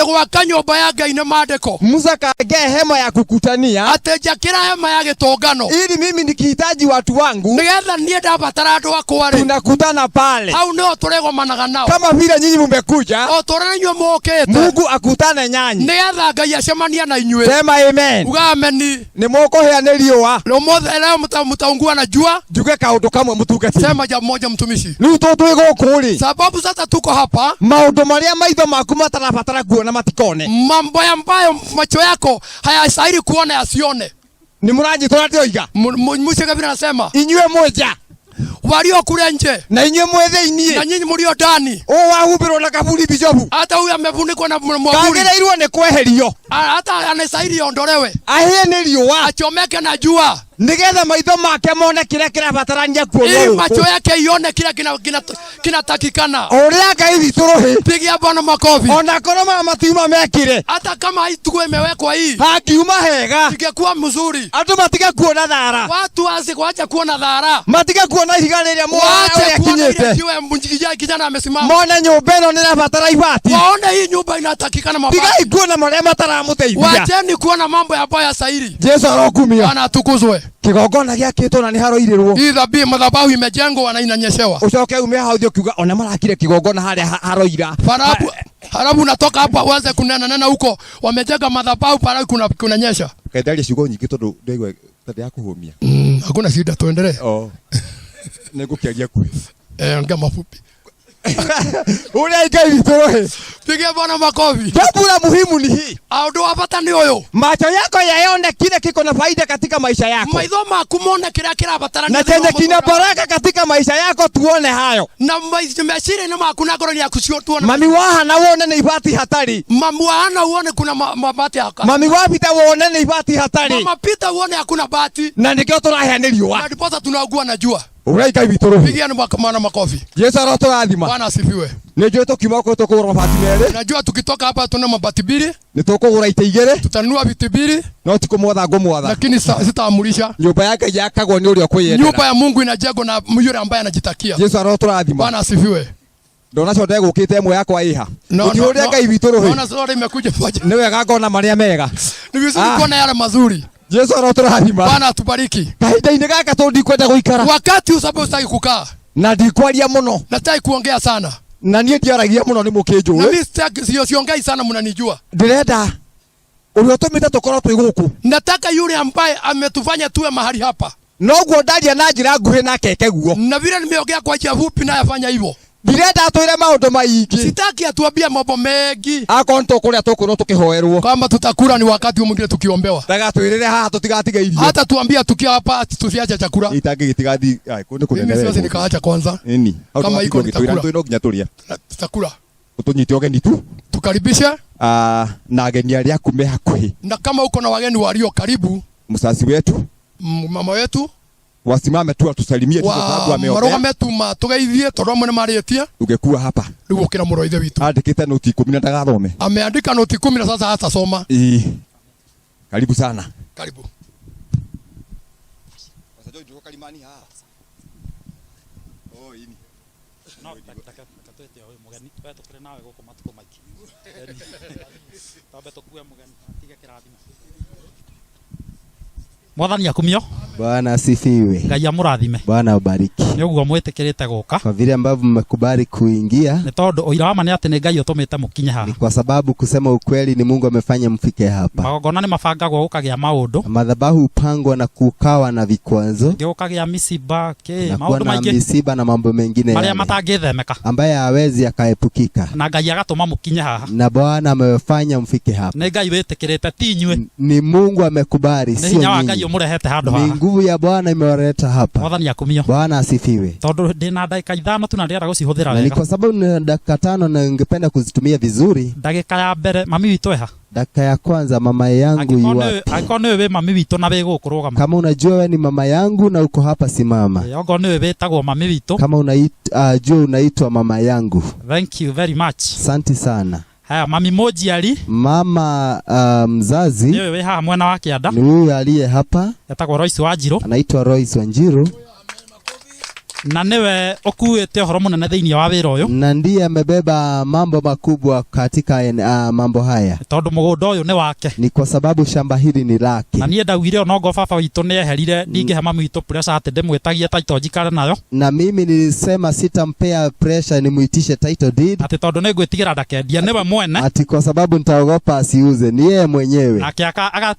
ate gwaka nyumba ya Ngai na maandiko. Musa kaagea hema ya kukutania. Ate njakira hema ya gitongano. Ili mimi nikihitaji watu wangu. Nigetha nie ndabatara andu akwa ri. Tunakutana pale. Au nio turegomanaga nao. Kama vile nyinyi mmekuja. O turere nywe mokete. Mungu akutane nyanyi. Nigetha Ngai acemania na inywe. Sema amen. Uga ameni. Ni moko hea neriwa. Leo mtaungua na jua. Juge kaundu kamwe mutungati. Sema jambo moja mtumishi. Riu twi gukuri. Sababu sasa tuko hapa. Maundu maria maitho maku matarabatara kuona matikone. Mambo ambayo macho yako hayastahili kuona yasione. Ni muranyitwa ndio iga. Musa kabisa anasema. Inywe moja. Walio kule nje. Na inywe mwethe inie. Na nyinyi mlio ndani. O wahubirwo na kaburi bishopu. Hata huyu amefunikwa na mwavuli. Kagereirwo ni kweherio. Hata anastahili ondolewe. Ahie ni riua. Achomeke na jua. Nigetha maitho make mone kile kirabatarania kuona. Ili macho yake ione kile kinatakikana. Uria Ngai witũrũhi. Pigia Bwana makofi. Ona koroma matiuma mekire. Hata kama hii tuko imewekwa hii. Hakiuma hega. Ingekuwa mzuri. Andu matige kuona thara. Watu waache kuona dhara. Matige kuona ihiga riria mwana kinyete. Jiwe mbunjikija kijana amesimama. Mona nyumba ino nirabatara ibati. Waone hii nyumba inatakikana mabati. Tigai kuona maria mataramuteithia. Wacheni kuona mambo ya baya sairi. Jesu arokumia. Bwana atukuzwe. Kigongona giakitwo na ni haroirirwo. Hii dhabihu madhabahu imejengwa na inanyeshewa. Ucoke umia hau thio kiuga ona marakire kigongona haria haroira. Harabu natoka hapa uanze kunena huko. Wamejenga madhabahu para kunanyesha. Kaendalia ciugo nyingi tondu ndigwe tata ya kuhumia. Hakuna shida tuendelee. Nigukiaria kwe. Ongea mafupi. Uria Ngai witũrũhi. Pigia Bwana makofi. Jambo la muhimu ni hii. Aundo wapata ni huyo. Macho yako yaone kile kiko na faida katika maisha yako. Maitho maku mone kile kirabatara. Na chenye kina baraka katika maisha yako tuone hayo. Na mashire na maku na ngoro ni akusio tuone. Mami waha na uone ni ibati hatari. Mami waha na uone kuna mabati haka. Mami wapita uone ni ibati hatari. Mama pita uone hakuna bati. Na nikio turaheaniriwa. Na ndipo tunaugua na jua. Uria Ngai witũrũhi. Pigia ni makamana makofi. Yesu aroturathima. Bwana asifiwe. Nijue tukima kwa tukugura mabati mere. Najua tukitoka hapa tuna mabati mbili. Ni tukugura ite igere. Tutanunua viti mbili. No tukumwatha ngumwatha. Lakini sitaamurisha. Nyumba yake yakagwo ni uria kwiyendera. Nyumba ya Mungu inajengwa na yule ambaye anajitakia. Yesu aroturathima. Bwana asifiwe. Ndona cote gukite emwe yakwa iha. Uria Ngai witũrũhi. Naona sura imekuja moja. Ni wega ngona maria mega. Ni vizuri kuona yale mazuri. Yesu aroturathima. Bwana atubariki. Kahinda-inĩ gaka to ndikwenda guikara. Wakati usabe usitaki kukaa. Na ndikwaria muno. Nataka kuongea sana. Na niĩ ndiaragia muno ni mukinjũ. Na mimi sitaki siongei sana mnanijua. Ndirenda uria utumite tukorwo twi guku. Nataka yule ambaye ametufanya tuwe mahali hapa. Noguo ndaria na njira nguhi na keke guo. Na vile nimeongea kwa njia fupi na yafanya hivyo. Ndirenda atwire maundu maingi. Sitaki atuambie mambo mengi. Akonto kuria tukuno tukihoerwo. Kama tutakula ni wakati mwingine tukiombewa. Daga twirire haha tutigatiga irio. Hata tuambia tukiwa hapa tusiache chakula. Itangi gitigathi kuni kunene. Mimi siwezi nikaacha kwanza. Nini? Kama iko nitakula. Ndio nginya turia. Tutakula. Utunyite ogeni tu. Tukaribishe. Na ageni aria kume hakuhi. Na kama uko na wageni walio karibu, msasi wetu, mama wetu, wasimame tu atusalimie tu kwa sababu ameongea. Marogame tu tugeithie tondũ mwe marĩtie. Ungekuwa hapa. Rĩu ũkĩra mũrũ ithe witũ. Andĩkĩte noti 10 na ndagathome. Ameandika noti 10 na sasa hatasoma. Karibu sana. Karibu. Sasa ndio kalimani ha. Ini. No, takatete huyo mugeni. Wewe tukire nawe guko matuko maiki. Tabe tukue mugeni. Tiga kirathima. Mwathani akumio. Bwana asifiwe. Ngai amurathime. Bwana ubariki. Ni uguo mwetekerete guka. Kwa vile ambavyo mmekubali kuingia. Ni tondu oira wa mani ati ni Ngai utumite mukinye haha. Ni kwa sababu kusema ukweli ni Mungu amefanya mfike hapa. Magongona ni mabangagwo gukagia maundu. Madhabahu upangwa na kukawa na vikwazo. Gukagia misiba maundu maingi. Misiba na mambo mengine maria matangithemeka. Ambaye hawezi akaepukika. Na Ngai agatuma mukinye haha. Na Bwana amefanya mfike hapa. Ni Ngai wetekerete ti inywe. Ni Mungu amekubali sio nyinyi. Ni nguvu ya Bwana imewaleta hapa. Mwathani akumio. Bwana asifiwe. Tondu ndina dakika 5 tu na ndiara gucihuthira wega. Ni kwa sababu ni dakika 5 na ningependa kuzitumia vizuri. Dakika ya mbere mami witu eha. Dakika ya kwanza mama yangu yuwapi? Akone wewe mami witu na wego kurugama. Kama unajua wewe ni mama yangu na uko hapa simama. Akone wewe tagwo mami witu. Kama unaitwa mama yangu. Thank you very much. Asante sana. Haya mami moji ali. Mama mzazi. Ni wewe haha mwana wa kianda. Ni huyu aliye hapa. Yatagwo Royce Wanjiru. Anaitwa Royce Wanjiru. na niwe okuite horo munene thiini wa wira uyu na ndiye amebeba mambo makubwa katika mambo haya. Tondu mugunda uyu ni wake, ni kwa sababu shamba hili ni lake. Na nie ndawire onogo baba witu ni eherire ndinge hama mwitu pressure ati ndimwetagie title njikare nayo. Na mimi nilisema sitampea pressure nimuitishe title deed. Ati tondu nigwitigira ndakendia niwe mwene. Ati kwa sababu nitaogopa asiuze, ni yeye mwenyewe.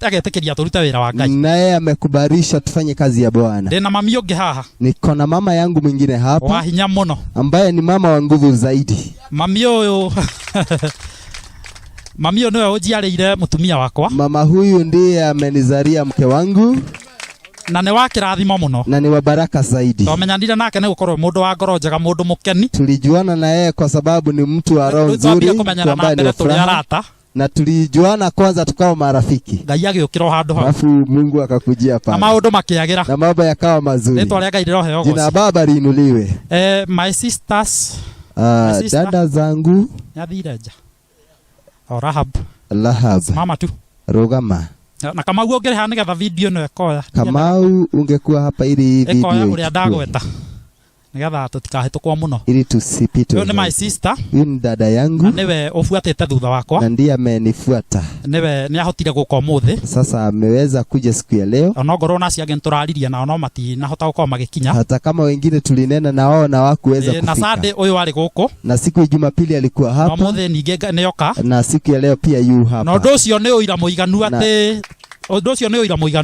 Agetikiria turute wira wa Ngai. Na yeye amekubarisha tufanye kazi ya Bwana. Ndina mami ungi haha. Niko na mama yangu mwingine hapa. Wa hinya muno. Ambaye ni mama wa nguvu zaidi. Mami uyu mami uyu niwe ujiarire mutumia wakwa. Mama huyu ndiye amenizaria mke wangu. Na ni wa kirathimo muno. Na ni wa baraka zaidi. Tumenyanire nake ni gukorwo mundu wa ngoro njega, mundu mukeni. Tulijuana na yeye kwa sababu ni mtu wa roho nzuri. Na tulijuana kwanza tukawa marafiki. Ngai agiukira handu ha. Alafu Mungu akakujia pale. Na maundu makiagira. Na mambo yakawa mazuri. Neto alia Ngai roho yogo. Jina Baba liinuliwe. My sisters. Dada zangu. Nyathire nja. Rahab. Mama tu. Rugama. Na kama uongere ha nigetha video no ekoya. Kamau ungekuwa hapa ili video. Ekoya uria ndagweta. Nigetha tutikahitũkwo muno. Ili tusipitwe. Uyu ni my sister. Uyu ni dada yangu. Na niwe ufuatite thutha wakwa. Na ndiye amenifuata. Niwe ni ahotire guka umuthi. Sasa ameweza kuja siku ya leo. Onogoro na cia genturariria na ono mati na hota gukoma magikinya. Hata kama wengine tulinena na wao na wakuweza kufika. Na Sunday uyu ari guku. Na siku ya Jumapili alikuwa hapa. Na umuthi ninge nioka. Na siku ya leo pia yu hapa. Na undu ucio ni uira muiganu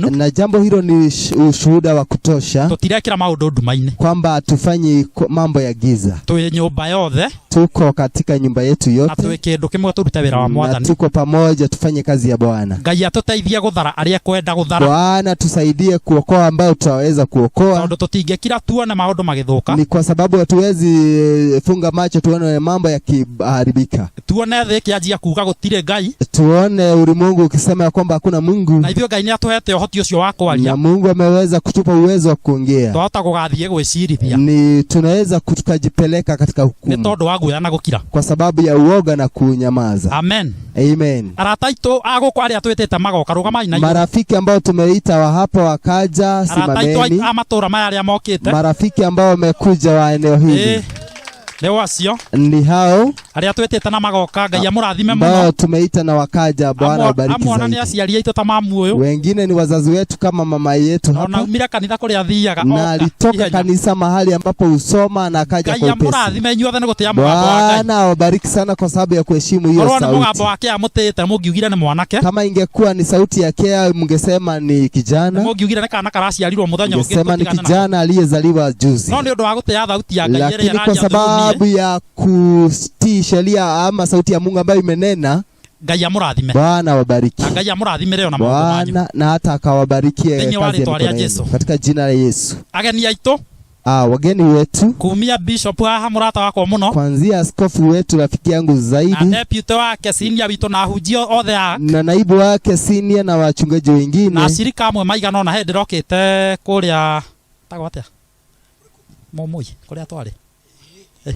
ati na jambo hilo ni ushuhuda wa kutosha. Tutirekira maundu ndumaine. Kwamba tufanyi mambo ya giza. Twi nyumba yothe. Tuko katika nyumba yetu yote. Na twi kindu kimwe turute wira wa Mwathani. Na tuko pamoja tufanye kazi ya Bwana. Ngai atuteithie guthara aria kwenda guthara. Bwana tusaidie kuokoa ambao tutaweza kuokoa. Tondu tutingekira tuone maundu magithuka. Ni kwa sababu hatuwezi funga macho tuone mambo yakiharibika. Tuone thĩ kianjia kuuga gutire Ngai. Tuone ulimwengu ukisema kwamba hakuna Mungu. Na ithio Ngai ni atuhete uhoti ucio wa kwaria. Na Mungu ameweza kutupa uwezo wa kuongea. Twahota gugathie gwicirithia. Ni tunaweza tukajipeleka katika hukumu. Ni tondu wa guoya na gukira. Kwa sababu ya uoga na kunyamaza. Amen. Amen. Arataito aguko aria twitete magoka rugamai na marafiki ambao tumeita wa hapa wakaja simameni. Arataito amatora maya aria mokite. Marafiki ambao wamekuja wa eneo hili. Leo acio ni hao aria twetete na magoka Ngai amurathime muno. Ambao tumeita na wakaja, Bwana abariki zaidi. Amwana ni aciari aitu ta mamu uyu. Wengine ni wazazi wetu kama mama yetu hapa. Na umira kanitha kuria thiaga. Na alitoka kanisa mahali ambapo usoma na akaja kwa Ngai amurathime inyuothe ni gutia mugambo wa Ngai. Bwana awabariki sana kwa sababu ya kuheshimu hiyo sauti. Korwo ni mugambo wake amutete mungiugire ni mwanake. Kama ingekuwa ni sauti yake mngesema ni kijana. Mungiugire ni kana karaciarirwo muthenya ungi. Mngesema ni kijana aliyezaliwa juzi. No ni undu wa gutia thauti ya Ngai ire ya sababu ya kutii sheria ama sauti ya Mungu ambayo imenena. Ngai amurathime. Bwana wabariki. Ngai amurathime leo na maundu manyu. Bwana na hata akawabarikie kazi ya katika jina la Yesu. Ageni aitu. Wageni wetu. Kumia bishop haha murata wako muno. Kuanzia askofu wetu rafiki yangu zaidi. Na deputy wake senior witu na hujio othe a. Na naibu wake senior na wachungaji wengine. Na shirika amwe maigana na head rockete kuria tagwatia. Momoi kuria twari.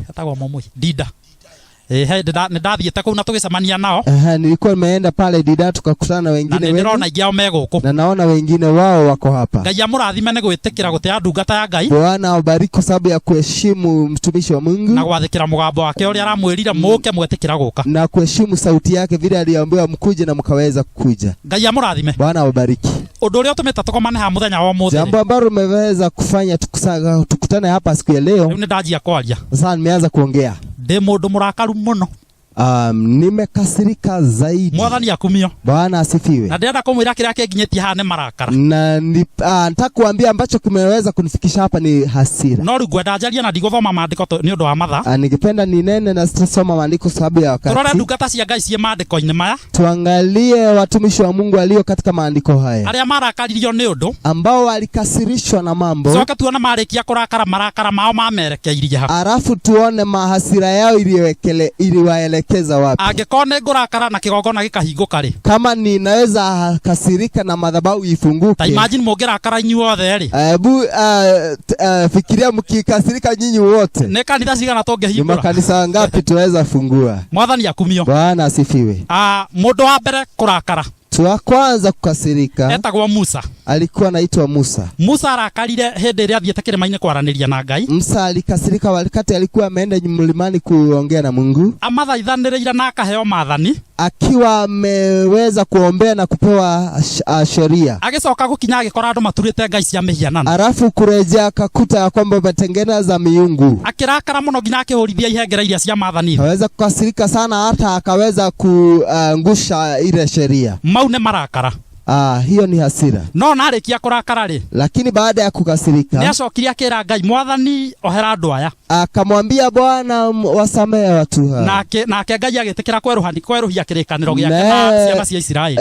Atagwa Momoi Dida. Ndathiĩte kũu na tũgĩcemania nao. Nilikuwa nimeenda pale Dida tukakutana na wengine wengi. Na nĩndĩrona aingĩ ao me gũkũ. Na naona wengine wao wako hapa. Ngai amũrathime nĩ gwĩtĩkĩra gũtĩa ndungata ya Ngai. Bwana awabariki kwa sababu ya kuheshimu mtumishi wa Mungu. Na gwathĩkĩra mũgambo wake ũrĩa aramwĩrire mũke mwetĩkĩra gũka. Na kuheshimu sauti yake vile aliambiwa mkuje na mkaweza kuja. Ngai amũrathime. Bwana awabariki. Ũndũ ũrĩa ũtũmĩte tũkomane ha mũthenya wa ũmũthĩ. Jambo ambalo umeweza kufanya tukutane hapa siku ya leo. Rĩu nĩndanjia kwaria. Sasa nimeanza kuongea. Ndĩ mũndũ mũrakaru mũno. Nimekasirika zaidi. Mwathani akumio. Bwana asifiwe. Na ndĩrenda kũmwĩra kĩrĩa kĩnginyĩtie haha nĩ marakara. Na nataka kuambia ambacho kimeweza kunifikisha hapa ni hasira. No rĩu ngwenda njarie na ndigũthoma maandĩko nĩ ũndũ wa mathaa. Ningependa ninene na sitasoma maandiko sababu ya wakati. Tũrore ndungata cia Ngai cie maandĩko-inĩ maya. Tuangalie watumishi wa Mungu walio katika maandiko haya. Arĩa marakaririo nĩ ũndũ. Ambao walikasirishwa na mambo. Coka tuone marĩkia kũrakara marakara mao mamerekeirie ha. Alafu tuone mahasira yao iliwaelekeza wapi. Angĩkorwo nĩ ngũrakara na kĩgongona gĩkahingũka rĩ. Kama ninaweza kasirika na madhabahu ifunguke. Ta imagine mũngĩrakara inyuothe rĩ. Hebu fikiria mkikasirika nyinyi wote. Nĩ kanitha cigana tũngĩhingũra. Ni makanisa ngapi tunaweza fungua? Mwathani akumio. Bwana asifiwe. Mũndũ wa mbere kũrakara. Mtu wa kwanza kukasirika etagwo Musa. Alikuwa anaitwa Musa. Musa arakarire hende ria thiete kirima-ini kwaraniria na Ngai. Musa alikasirika wakati alikuwa ameenda mlimani kuongea na Mungu. Amathaithaniriire na akaheo maathani. Akiwa ameweza kuombea na kupewa sheria. Agicoka gukinya agikora andu maturite ngai cia mihianano. Arafu kurejea akakuta kwamba batengeneza miungu. Akirakara muno nginya akihurithia ihengere iria cia maathani. Aweza kukasirika sana hata akaweza kuangusha ile sheria. Mau ne marakara. Hiyo ni hasira. No narikia kurakara ri. Lakini baada ya kukasirika, niacokire akira Ngai, Mwathani ohera andu aya. Akamwambia Bwana wasamehe watu hawa. Nake Ngai agitikira kweruhia kirikaniro giake na ciana cia Israeli.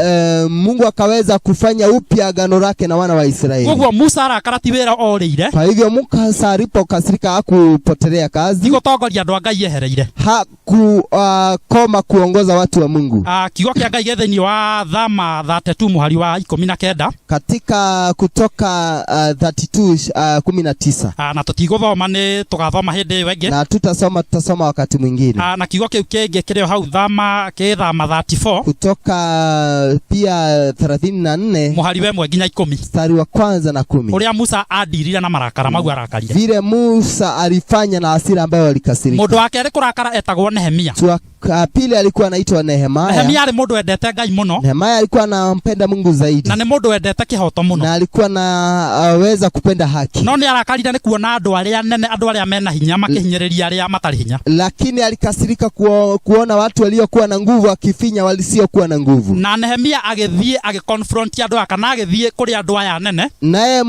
Mungu akaweza kufanya upya agano lake na wana wa Israeli. Koguo Musa arakara ti wira oriire. Kwa hivyo Musa alipokasirika hakupotelea kazi. Tigotongoria andu a Ngai ehereire. Koma kuongoza watu wa Mungu. Kiugo kia Ngai gethini wa Thama 32 muhari wa 19. Katika Kutoka 32:19. Na tutiguthoma ni tugathoma hindi wenge. Na tutasoma wakati mwingine. Na kiugo kiu kingi kirio hau Thama 34. Kutoka pia 34 muhari wa 1 nginya 10. Mstari wa 1 na 10. Uria Musa adirire na marakara magu arakarire. Vile Musa alifanya na hasira ambayo alikasirika. Mundu wake ari kurakara etagwo Nehemia. Pili alikuwa anaitwa Nehemia. Nehemia ari mundu endete Ngai muno. Nehemia alikuwa anampenda Mungu zaidi. Na ni mundu endete kihoto muno. Na alikuwa anaweza kupenda haki. No ni arakarire ni kuona andu aria nene, andu aria mena hinya makihinyiriria aria matari hinya. Lakini alikasirika kuona watu waliokuwa na nguvu akifinya walisiokuwa na nguvu. Na Nehemia agithie agiconfront andu akana agithie kuri andu aya nene. Naye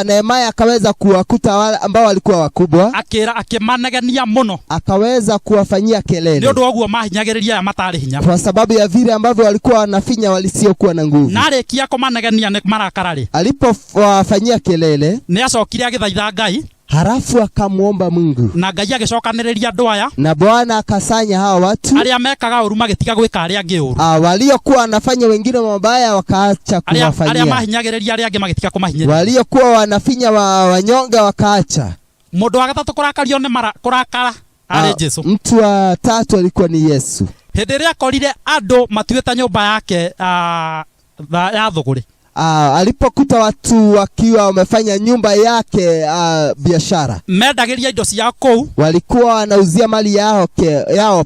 Nehemia akaweza kuwakuta wale ambao walikuwa wakubwa. Akimanegania muno. Akaweza kuwafanyia kelele. Ni undu mahinyagiriria matari hinya. Kwa sababu ya vile ambavyo walikuwa wanafinya walisiokuwa na nguvu. Na arikia kumanegania ni marakarari. Alipowafanyia kelele, ni acokire agithaitha Ngai. Harafu akamuomba Mungu. Na Ngai agicokaniriria andu aya. Na Bwana akasanya hawa watu. Aria mekaga uru magitiga gwika aria angi uru. Waliokuwa wanafanya wengine mabaya wakaacha kuwafanyia. Aria mahinyagiriria aria angi magitiga kumahinyiriria. Waliokuwa wanafinya wanyonga wakaacha. Mundu wa gatatu kurakario ni kurakara. Ari Jesu. Mtu wa tatu alikuwa ni Yesu. Hindi ria korire andu matuita nyumba yake ya thuguri. Alipokuta watu wakiwa wamefanya nyumba yake biashara. Mendagiria indo cia kou. Walikuwa wanauzia mali yao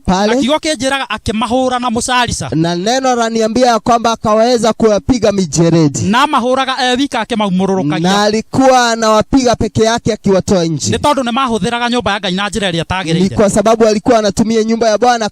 pale. Na kiugo kinjiraga akimahura na mucarica. Na neno laniambia kwamba akaweza kuwapiga mijeredi. Na mahuraga wika akimaumururukagia. Na alikuwa anawapiga peke yake akiwatoa nje. Ni tondu ni mahuthiraga nyumba ya Ngai na njira iria tagiriire. Ni kwa sababu alikuwa anatumia nyumba ya Bwana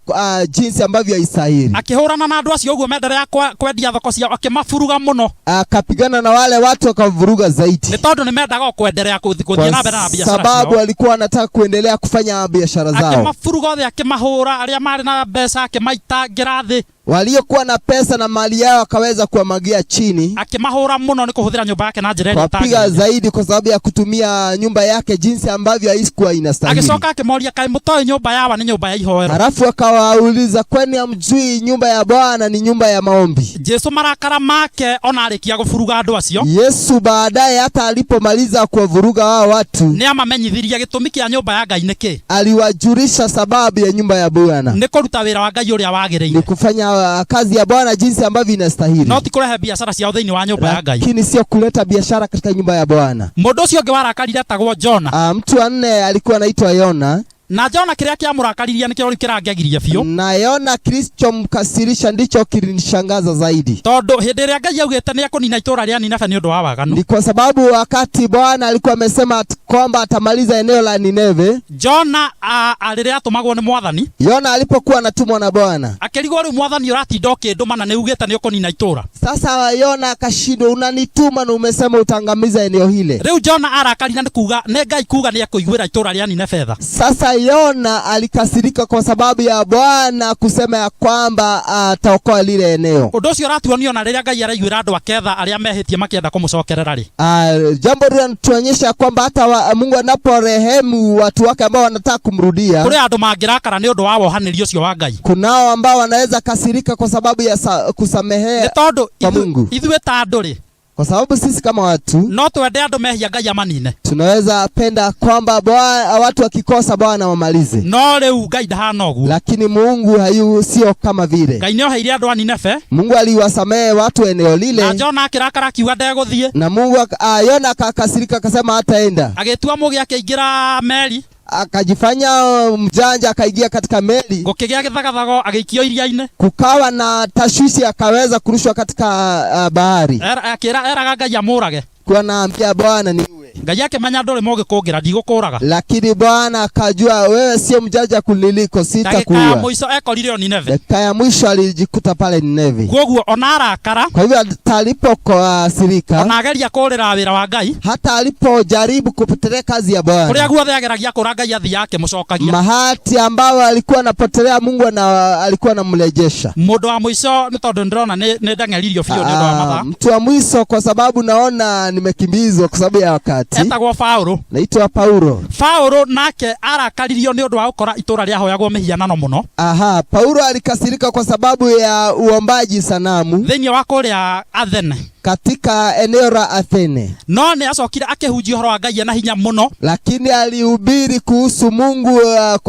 jinsi ambavyo haistahili. Akihurana na andu acio uguo menderea kwendia thoko ciao akimafuruga muno. Akapigana na wale watu akavuruga zaidi. Ni tondu ni mendaga kuendelea kuthie na mbere na biashara. Sababu alikuwa anataka kuendelea kufanya biashara zao. Akimafuruga othe akimahura aria mari na mbeca akimaita ngirathi. Waliokuwa na pesa na mali yao akaweza kuamagia chini. Akimahura muno ni kuhuthira nyumba yake na njira iria tagiriire. Kupiga zaidi kwa sababu ya kutumia nyumba yake jinsi ambavyo haikuwa inastahili. Agicoka akimoria kai mutoi nyumba yawa ni nyumba ya ihoero. Halafu akawauliza kwani hamjui nyumba ya Bwana ni nyumba ya maombi? Jesu marakara make ona arikia gufuruga andu acio. Yesu baadaye hata alipomaliza kuwavuruga wao watu, ni amamenyithiria gitumi kia nyumba ya Ngai niki. Aliwajulisha sababu ya nyumba ya Bwana. Ni kuruta wira wa Ngai uria wagiriire. Ni kufanya kazi ya Bwana jinsi ambavyo inastahili. No ti kurehe biashara cia thiini wa nyumba ya Ngai. Lakini sio kuleta biashara katika nyumba ya Bwana. Mundu ucio ngi warakarire tagwo Jona. Mtu wa 4 alikuwa anaitwa Yona. Na Jona kiria kia murakariria nikio kirangiagiria biu. Na Yona Kristo mkasirisha ndicho kilinishangaza zaidi. Tondu hindi iria Ngai augite ni akunina itura ria Nineve ni undu wa waganu. Ni kwa sababu wakati Bwana alikuwa amesema kwamba atamaliza eneo la Nineve. Jona aliria atumagwo ni Mwathani. Yona alipokuwa anatumwa na Bwana. Akirigwo ri Mwathani uratinda ukinduma na ni ugite ni ukunina itura. Sasa Yona akashindwa, unanituma na umesema utangamiza eneo hile. Riu Jona arakarina ni kuga ne Ngai kuga ni akuiguira itura ria Nineve. Sasa Yona alikasirika kwa sababu ya Bwana kusema ya kwamba ataokoa lile eneo. Undu ucio ratuonio na riria Ngai araiguira andu aketha aria mehitie makienda kumucokerera ri. Jambo hili linatuonyesha kwamba hata Mungu anaporehemu watu wake ambao wanataka kumrudia. Kuri andu mangirakara ni undu wa wohanirio ucio wa Ngai. Kunao ambao wanaweza kasirika kwa sababu ya kusamehea kwa Mungu. Ithuĩ ta andu ri Kwa sababu sisi kama watu no twende andu mehia Ngai amanine. Tunaweza penda kwamba watu wakikosa Bwana wamalize. No riu Ngai ndahana uguo. Lakini Mungu sio kama vile. Ngai nio heire andu Nineve. Mungu aliwasamehe watu eneo lile. Na Jona akirakara akiuga ndeguthie. Na Mungu Yona akakasirika akasema hataenda. Agetua mugi akiingira meri. Akajifanya mjanja akaingia katika meli. Gukigia githagathago agiikio iria-ini. Kukawa na tashwishi akaweza kurushwa katika bahari. Eraga Ngai amurage. Kwa naambia Bwana niue. Ngai akimenya nduri mogi kungira ndigukuraga. Lakini Bwana akajua wewe sio mjanja kuniliko, sitakuua. Dakika ya mwisho ekorire Nineve. Dakika ya mwisho alijikuta pale Nineve. Koguo ona arakara. Kwa hivyo alipokasirika, ona ageria kurira wira wa Ngai, hata alipojaribu kupotelea kazi ya Bwana, kuria guothe ageragia kura Ngai athi yake mucokagia mahati ambao alikuwa anapotelea Mungu alikuwa anamrejesha. Mundu wa mwisho ni tondu ndirona ni ndang'eririo biu ni ndo wa mathaa. Mtu wa mwisho kwa sababu naona nimekimbizwa kwa sababu ya wakati. Etagwo Paulo. Naitwa Paulo. Paulo nake arakaririo ni undu wa ukora itura ria hoyagwo mihianano muno. Paulo alikasirika kwa sababu ya uombaji sanamu thiini wa kuria Athene, katika eneo la Athene. No ni acokire akihunjia horo wa Ngai na hinya muno, lakini alihubiri kuhusu Mungu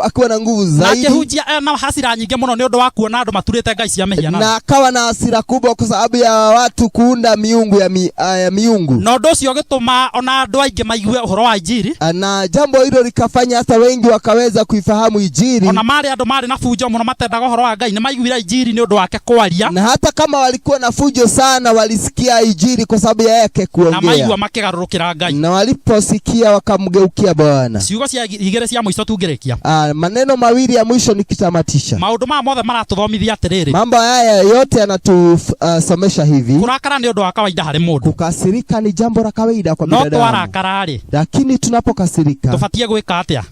akiwa na nguvu zaidi. Na akihunjia na hasira nyingi muno ni undu wa kuona andu maturite ngai cia mihianano. Na akawa na hasira kubwa kwa sababu ya watu kuunda miungu ya miungu. No ndo cio gituma ona andu aingi maigue uhoro wa injiri. Na jambo hilo likafanya hata wengi wakaweza kuifahamu injiri. Ona mari andu mari na fujo muno matendaga uhoro wa Ngai ni maiguira injiri ni undu wake kwaria. Na hata kama walikuwa na fujo sana walisikia injiri kwa sababu yake kuongea. Na maigua makigarurukira Ngai. Na waliposikia wakamgeukia Bwana. Ciugo cia igere cia mwisho tungirikia. Maneno mawili ya mwisho nikitamatisha. Maundu ma mothe maratuthomithia atiriri. Mambo haya yote yanatusomesha hivi. Kurakara ni undu wa kawaida hari mundu. Kukasirika ni jambo la kawaida kwa binadamu. No twarakara ri. Lakini tunapokasirika tufatie gwika atia?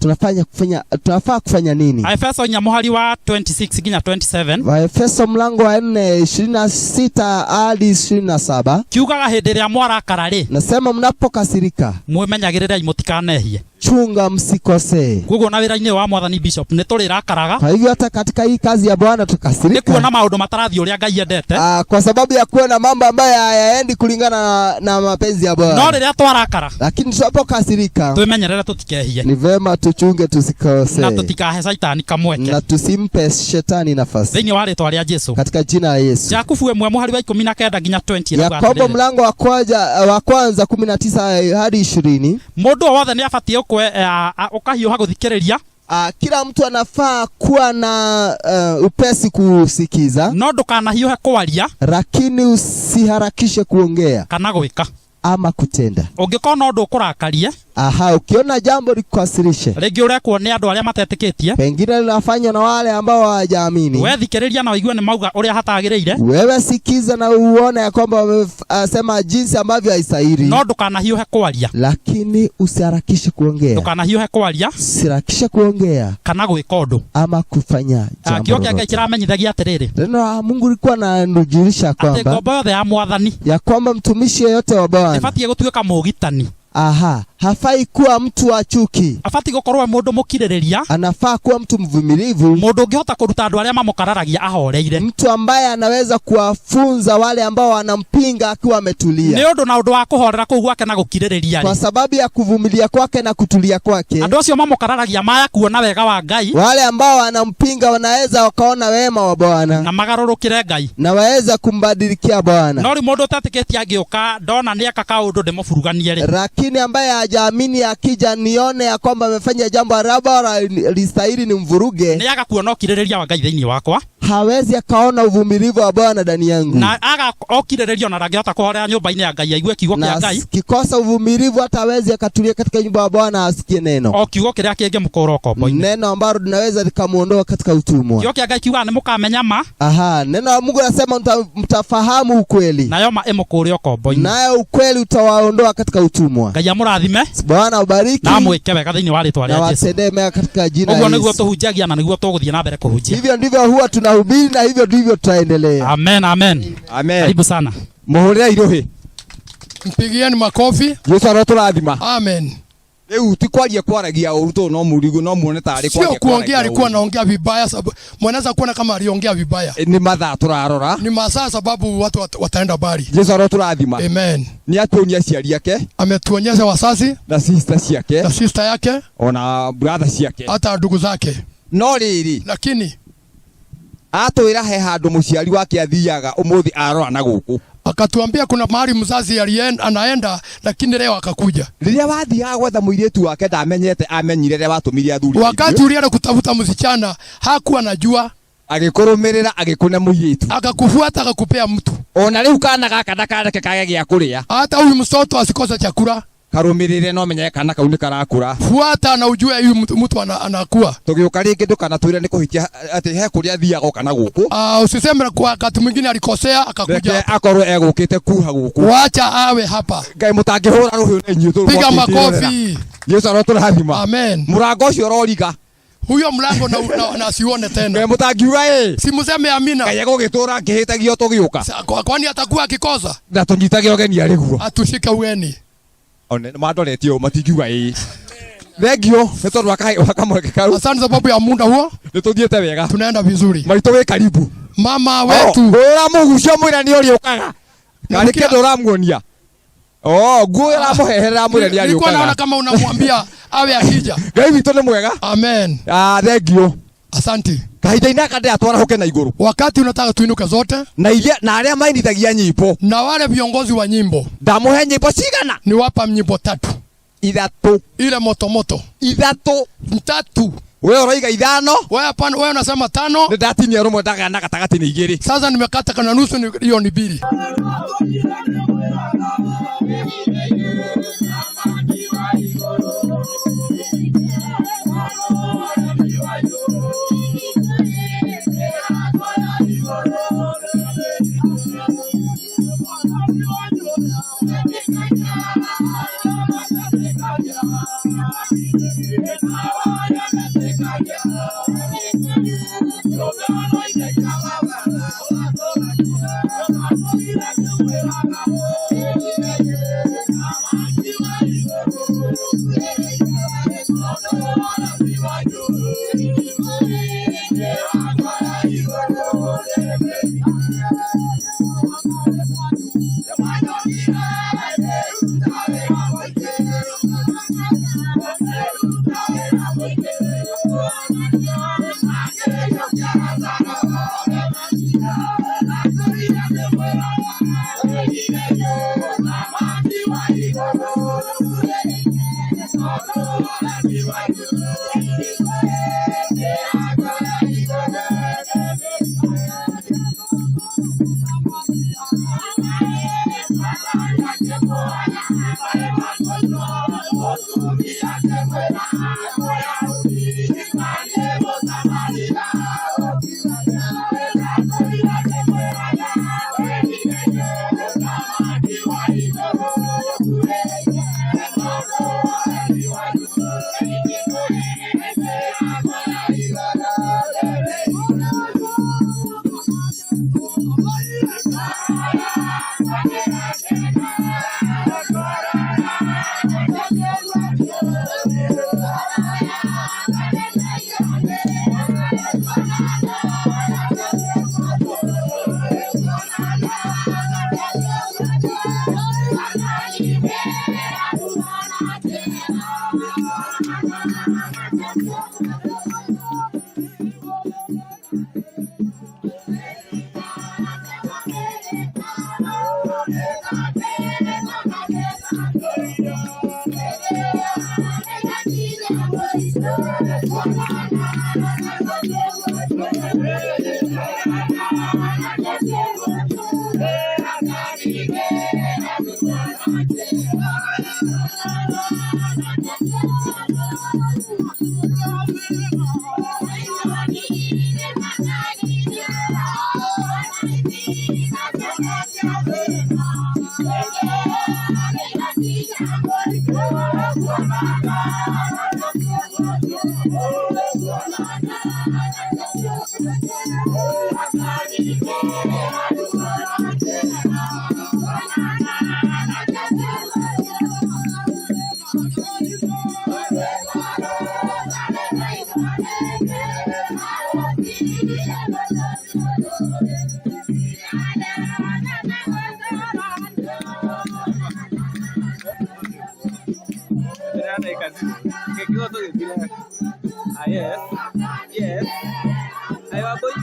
Tunafaa kufanya nini? Efeso nyamuhari wa 26 nginya 27. Efeso mlango wa 4:26 hadi 27. Kiugaga hindi ria mwarakara ri. Nasema mnapokasirika mwimenyagirira mutikanehie. Chunga msikose. Kugo na wira-ini wa Mwathani Bishop ni tulirakaraga. Kwa hivyo hata katika hii kazi ya Bwana tukasirika. Ni kuona maundu matarathi uria Ngai endete. Kwa sababu ya kuona mambo ambayo hayaendi kulingana na mapenzi ya Bwana. No riria twarakara. Lakini tunapokasirika tumenyerera tutikehie. Ni vema tuchunge tusikose. Na tutikahe Saitani kamweke. Na tusimpe shetani nafasi. Thiini wa ritwa ria Jesu. Katika jina la Yesu. Jakubu 1:19 nginya 20. Yakobo mlango wa kwanza 19 hadi 20. Mundu wothe ni abatie ukahiuha guthikiriria. Kila mtu anafaa kuwa na upesi kusikiza. No ndukanahiuhe kwaria. Lakini usiharakishe kuongea. Kana gwika. Ama kutenda. Ungikona undu ukurakarie. Ukiona jambo likukasirishe. Rĩngĩ ũrekwo nĩ andũ arĩa matetĩkĩtie. Pengine linafanywa na wale ambao hawajaamini. Wewe thikĩrĩria na uigue nĩ mauga ũrĩa hatagĩrĩire. Wewe sikiza na uone ya kwamba wamesema jinsi ambavyo haistahili. No ndũkanahiũhe kwaria. Lakini usiharakishe kuongea. Ndũkanahiũhe kwaria. Usiharakishe kuongea. Kana gwĩka ũndũ. Ama kufanya jambo. Kĩo kĩa Ngai kĩramenyithagia atĩrĩrĩ. Neno Mungu alikuwa anajulisha kwamba atĩ ngombo yothe ya Mwathani. Ya kwamba mtumishi yeyote wa Bwana ĩbatiĩ gũtuĩka mũgitani. Hafai kuwa mtu wa chuki. Afati gukorwo mundu mukiririria. Anafaa kuwa mtu mvumilivu. Mundu ungihota kuruta andu aria mamukararagia ahoreire. Mtu ambaye anaweza kuwafunza wale ambao wanampinga akiwa ametulia. Ni undu na undu wa kuhorera kuu gwake na gukiririria. Kwa sababu ya kuvumilia kwake na kutulia kwake. Andu acio mamukararagia maya kuona wega wa Ngai. Wale ambao wanampinga wanaweza wakaona wema wa Bwana. Na magarurukire Ngai. Na waweza kumbadilikia Bwana. No ri mundu utatikitie agiuka ndona ni akaka undu ndimufuruganie ri. Lakini ambaye hajaamini akija nione ya kwamba amefanya jambo araba listahili ni mvuruge. Ni agakuona ukiririria wa Ngai thiini wakwa. Hawezi akaona uvumilivu wa Bwana ndani yangu. Na okiririria na ndangihota kuhorera nyumba-ini ya Ngai aigue kiugo kia Ngai. Kikosa uvumilivu hata hawezi akatulia katika nyumba ya Bwana asikie neno. O kiugo kiria kingi mukoro kombo-ini. Neno ambalo linaweza likamuondoa katika utumwa. Kiugo kia Ngai kiuga ni mukamenya ma. Neno la Mungu linasema mtafahamu ukweli. Nayo ma imukurio kombo-ini. Nayo ukweli utawaondoa katika utumwa. Ngai amurathime. Bwana ubariki. Na mweke wega thiini wa ritwa ria Jesu. Na watendee mema katika jina la Yesu. Yesu. Niguo tuhunjagia na niguo tuguthie na mbere kuhunjia. Hivyo ndivyo huwa tunahubiri na hivyo ndivyo tutaendelea. Amen, amen. Amen. Karibu sana. Muhurira irohi. Mpigieni makofi. Yesu aroturathima. Amen. Leo tikwaje kwaragia uruto no murigo no muone tari kwaje. Sio kuongea, alikuwa anaongea vibaya sababu mwanaweza kuona kama aliongea vibaya. Ni madha turarora. Ni masaa sababu watu wataenda bari. Yesu aroturathima. Amen. Ni atuonia ciari yake. Ametuonyesha wazazi na sister yake. Na sister yake. Ona brother yake. Hata ndugu zake. No riri. Lakini atwira he handu muciari wake athiaga umuthi arora na guku. Akatuambia kuna mahali mzazi anaenda lakini leo akakuja. Riria wathiaga gwetha muiritu wake ndamenyete amenyire riria watumire athuri. Wakati ulienda kutafuta msichana hakuwa anajua. Agikurumirira agikune muiritu. Akakufuata akakupea mtu. Ona riu kana gaka ndakareke kage gya kuria. Hata huyu mtoto asikose chakula. Karumirire no menye kana kauni karakura. Fuata na ujue huyu mtu anakuwa. Tugiuka ringi ndukana twire ni kuhitia ati he kuria thiaga kana guku. Usiseme kwa wakati mwingine alikosea akakuja. Reke akorwo egukite kuha guku. Wacha awe hapa. Ngai mutangihura ruhiu ni nyutu. Piga makofi. Yesu aroturathima. Amen. Murango ucio roriga. Huyo mlango na sione tena. Ngai mutangiuga Simseme amina. Ngai gugitura ngihitagio tugiuka. Kwani atakuwa akikosa? Na tunyitage ogeni ariguo. Atushika ugeni. One madoretio matingiuga Thengio nitondu wakamweke kau. Asante sababu ya muda huo. Nituthiete wega. Tunaenda vizuri. Marito we karibu. Mama wetu. Ora mugucio mwira ni uriukaga. Kali kendo ramuonia. Nguo ramuheherera mwira ni ariukaga. Nilikuwa naona kama unamwambia awe akija. Ngai witũ nĩ mwega. Amen. Thengio. Asante. Kahinda-inĩ kande atwara huke na iguru. Wakati unataka tuinuke zote. Na aria mainithagia nyimbo. Na wale viongozi wa nyimbo. Ndamuhe nyimbo cigana. Ni wapa nyimbo 3. 3. Ile moto. 3. 3. Wewe uroiga 5. Wewe hapana, wewe unasema 5. Ndatinia rumwe ndaga na gatagati ni 2. Sasa nimekata kana nusu hiyo ni 2. Yes. Yes. Ayo boy.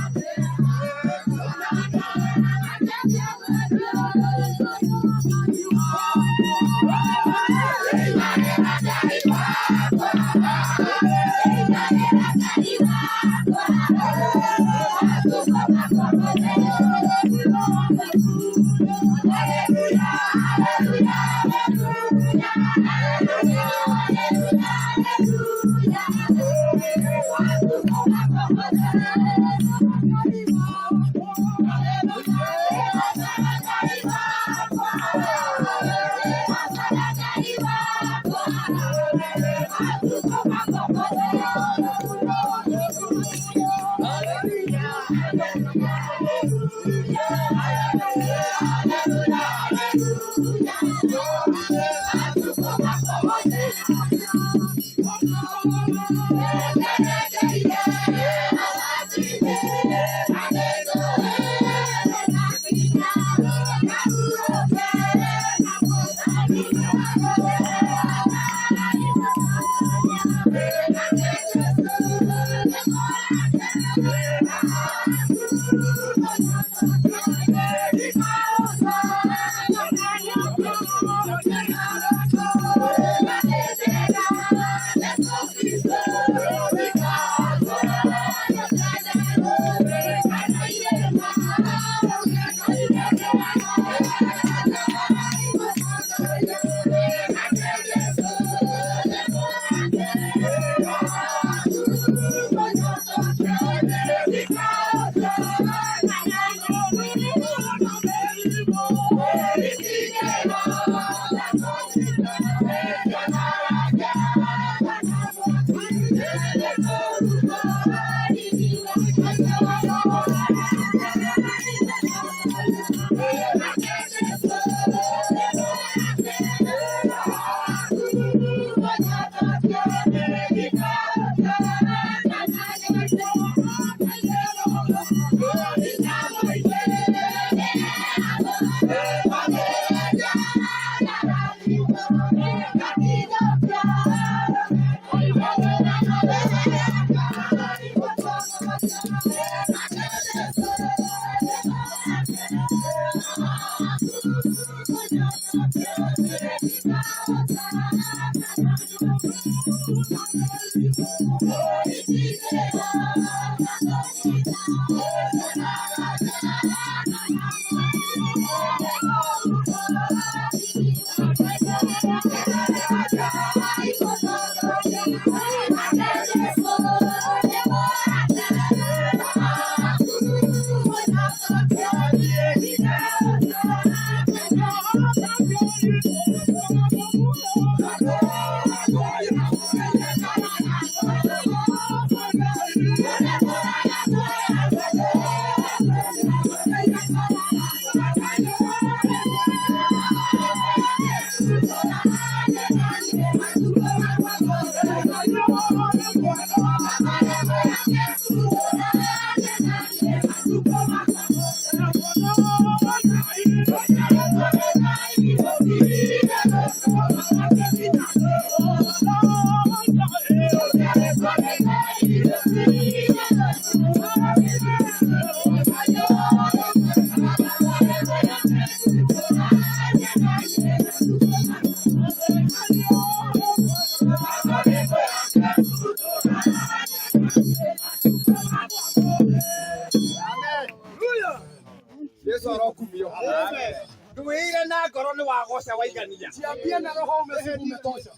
Yesu arokumio. Amen. Tuile na ngoro ni wagoca waigania. Ciambia na roho umetosha.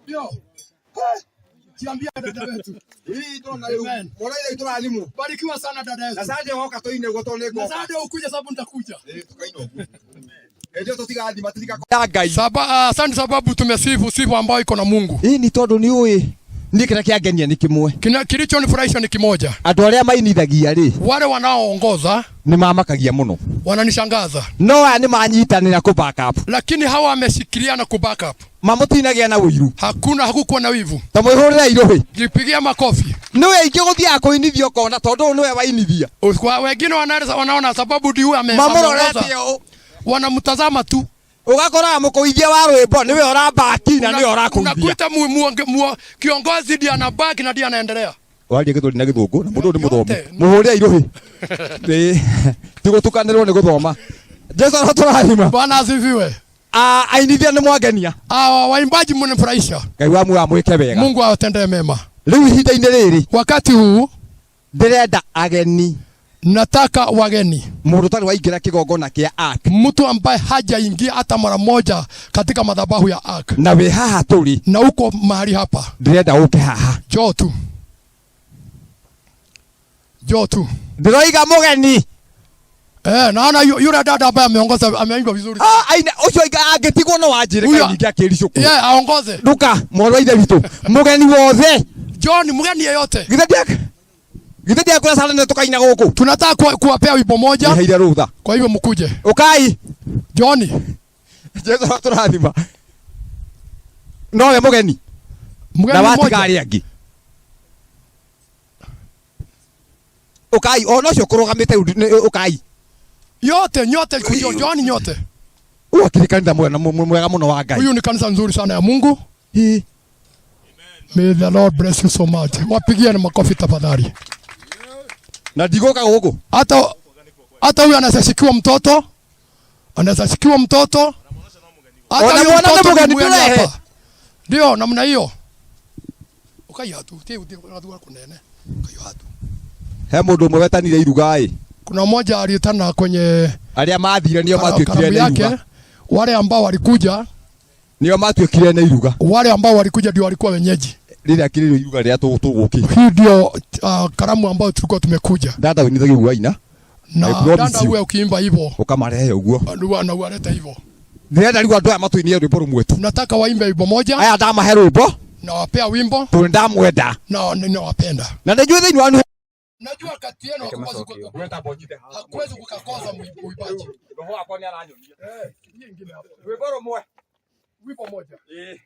Ndio. Ciambia dada wetu. Hii tuna leo. Mbona ile tunalimu. Barikiwa sana dada yetu. Asante hoka toine gotone go. Asante ukuje sababu nitakuja. Tukaino. Ndio tutigathi matilika. Asante sababu tumesifu sifu ambayo iko na Mungu. Hii ni tondu ni uyi. Ni kira kiangenia ni kimwe. Kilichonifurahisha ni kimoja. Andu aria mainithagia ri. Wale wanaoongoza ni mamakagia muno. Wananishangaza. No ni manyitanira ku back up. Lakini hawa wameshikiliana ku back up. Mamutinagia na wiru. Hakukuwa na wivu. Tamwihurira irohi. Jipigia makofi. Niwe ingiguthia kuinithio kona tondu niwe wainithia. Kwa wengine wanaona sababu ndiye ameongoza. Wanamtazama tu. Ugakora mukuithia wa rwimbo niwe urabaki na niwe urakuithia. Unakuta kiongozi ndiye anabaki na ndiye anaendelea. Waje githuri na githungu na mundu ni muthomu. Muhuria iruhi. Tigutukanirwo ni guthoma. Jesu aturathima. Bwana asifiwe. Ainithia ni mwangenia. Waimbaji mnifurahisha. Ngai wa mu amwike wega. Mungu awatendee mema. Riu ihinda-ini riri wakati huu ndirenda ageni. Nataka wageni. Mundu tari waingira kigongona kia Ark. Mtu ambaye hajaingia hata mara moja katika madhabahu ya Ark. Na we haha turi. Na uko mahali hapa. Ndirenda uke haha. Njoo tu. Njoo tu. Ndiroiga mugeni. Naona yule dada ambaye ameongoza ameimba vizuri. Aina ucio angetigwo no wanjire kaingi akiricuku. Aongoze. Nduka mwarwa ithe witu. Mugeni wothe. John mugeni yeyote. Githedi kwa sala na tukaina guku. Tunataka kuwapea wimbo moja. Haida rutha. Kwa hivyo mkuje. Ukai. John. Jesu aturathima. Nowe mugeni. Mugeni mmoja. Na watigari angi. Ukai ono cio kurugamite ukai. Yote nyote kujo John nyote. Kile kanisa mwega muno wa Ngai. Huyu ni kanisa nzuri sana ya Mungu. May the Lord bless you so much. Wapigie na makofi tafadhali. Na digoka huko. Hata huyu anaweza shikiwa mtoto. Anaweza shikiwa mtoto. Hata huyu mtoto mgeni hapa. Ndio namna hiyo. Ukaiya tu. Unadua kunene. Ukaiya tu. He mundu mwetanire irugai. Kuna mmoja aliyetana kwenye aria mathire nio matuikire na iruga. Wale ambao walikuja nio matuikire na iruga. Wale ambao walikuja ndio walikuwa wenyeji. Rĩrĩa kĩrĩrĩo iruga rĩa tũgũkĩ. Hii ndio karamu ambayo tulikuwa tumekuja. Dada winithagia ugaina. Na dada wewe ukiimba hivyo. Ukamarehe uguo. Na ualeta hivyo. Ndirenda riu andu aya matuinie rwimbo rumwe tu. Nataka waimbe wimbo moja. Aya ndamahe rwimbo. Na wapea wimbo. Tu ndamwenda. Na ninawapenda. Na ndijue thĩinĩ wanyu. Najua kati yenu hakuwezi kukakosa mwimbaji. Roho wako ni aranyonia. Hii nyingine hapo. Rwimbo rumwe. Wimbo moja. Yeah.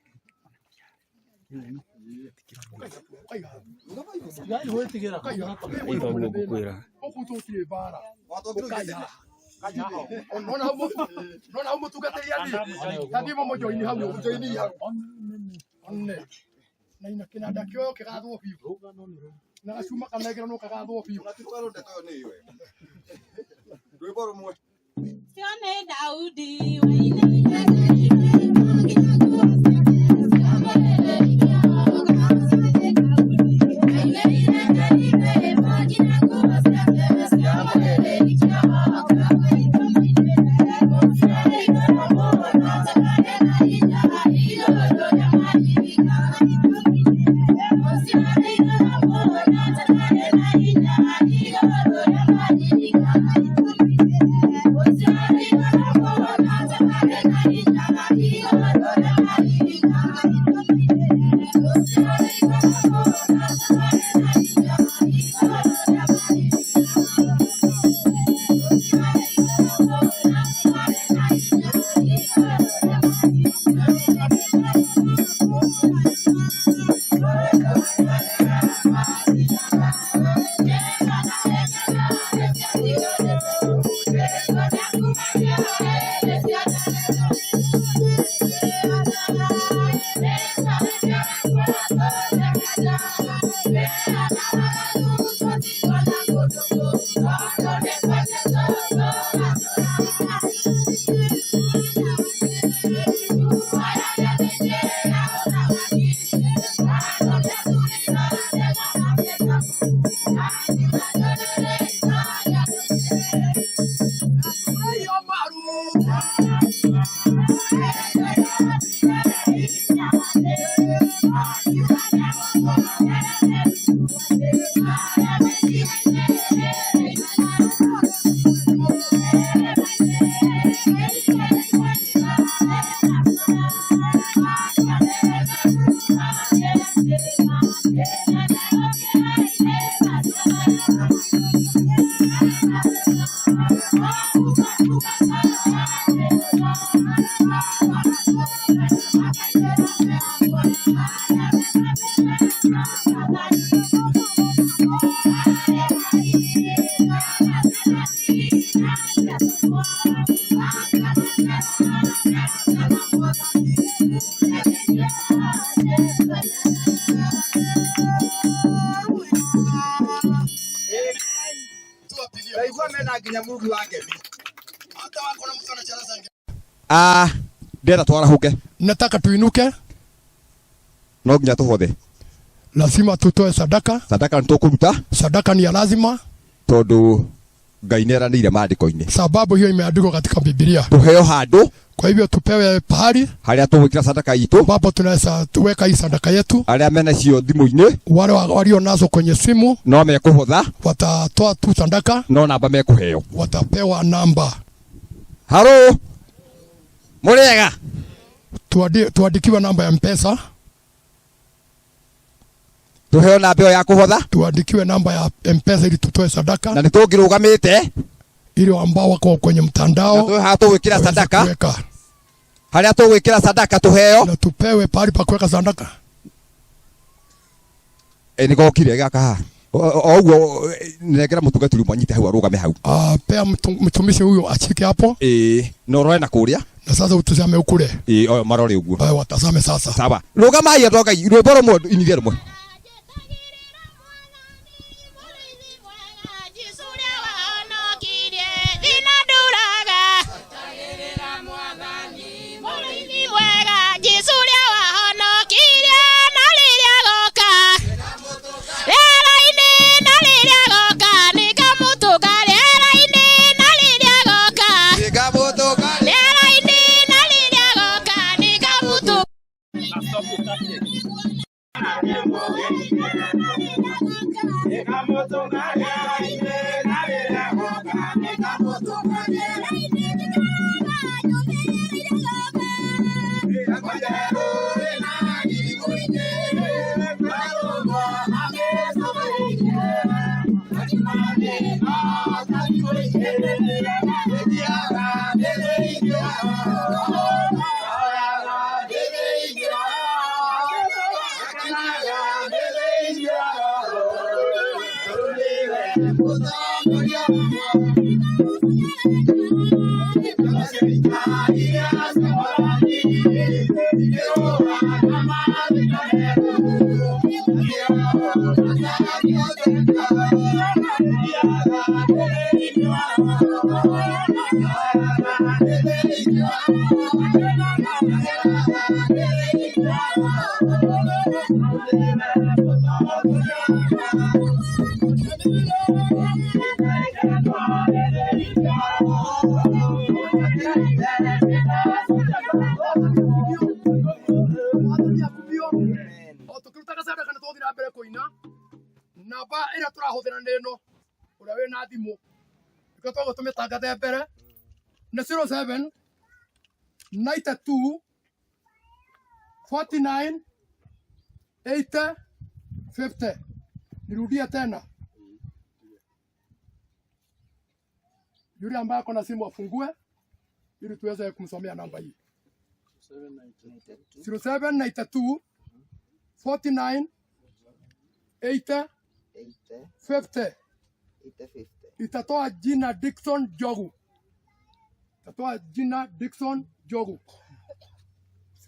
Ndĩrenda twarahuke. Nataka tuinuke. No nginya tuhothe. Lazima tutoe sadaka. Sadaka nĩtũkũruta. Sadaka ni ya lazima. Tondũ Ngai nĩeranĩire maandĩko-inĩ. Sababu hiyo imeandikwa katika Biblia. Tuheo handũ. Kwa hivyo tupewe pahali harĩa tũgwĩkĩra sadaka itũ. Ambapo tunaweza tuweka hii sadaka yetu. Arĩa mena cio thimũ-inĩ. Wale walio nazo kwenye simu. No mekũhotha. Watatoa tu sadaka. No namba mekũheo. Watapewa namba. Halo. Mũrĩega. Tuandikiwe namba ya M-Pesa. Tuheo namba ya kũhotha. Tuandikiwe namba ya M-Pesa ili tutoe sadaka. Na nĩtũngĩrũgamĩte. Ili ambao wako kwenye mtandao. Na tuwe hatũgwĩkĩra sadaka. Harĩa tũgwĩkĩra sadaka tuheo. Na tupewe pahali pa kuweka sadaka. Nĩgokire gaka haha. Oguo nengera mũtungatĩri mwanyite hau arũgame hau. Pea mtumishi huyo achike hapo. Na ũrore na kũrĩa. Na sasa utazame ukule. Oyo marore ũguo. Watazame sasa. Sawa. Rũgamai andũ a Ngai, rwĩmbo rũmwe inithia rũmwe. Namba ĩrĩa tũrahũthĩra nĩ ĩno, ũrĩa wĩna thimũ. Nĩkĩo tũgũtũmĩtangathe mbere. Nĩ 07 92 49 80 50. Nirudie tena. Yule ambaye ako na simu afungue ili tuweze kumsomea namba hii. 0792 49 80 50. Itatoa jina Dickson Jogu. Itatoa jina Dickson Jogu.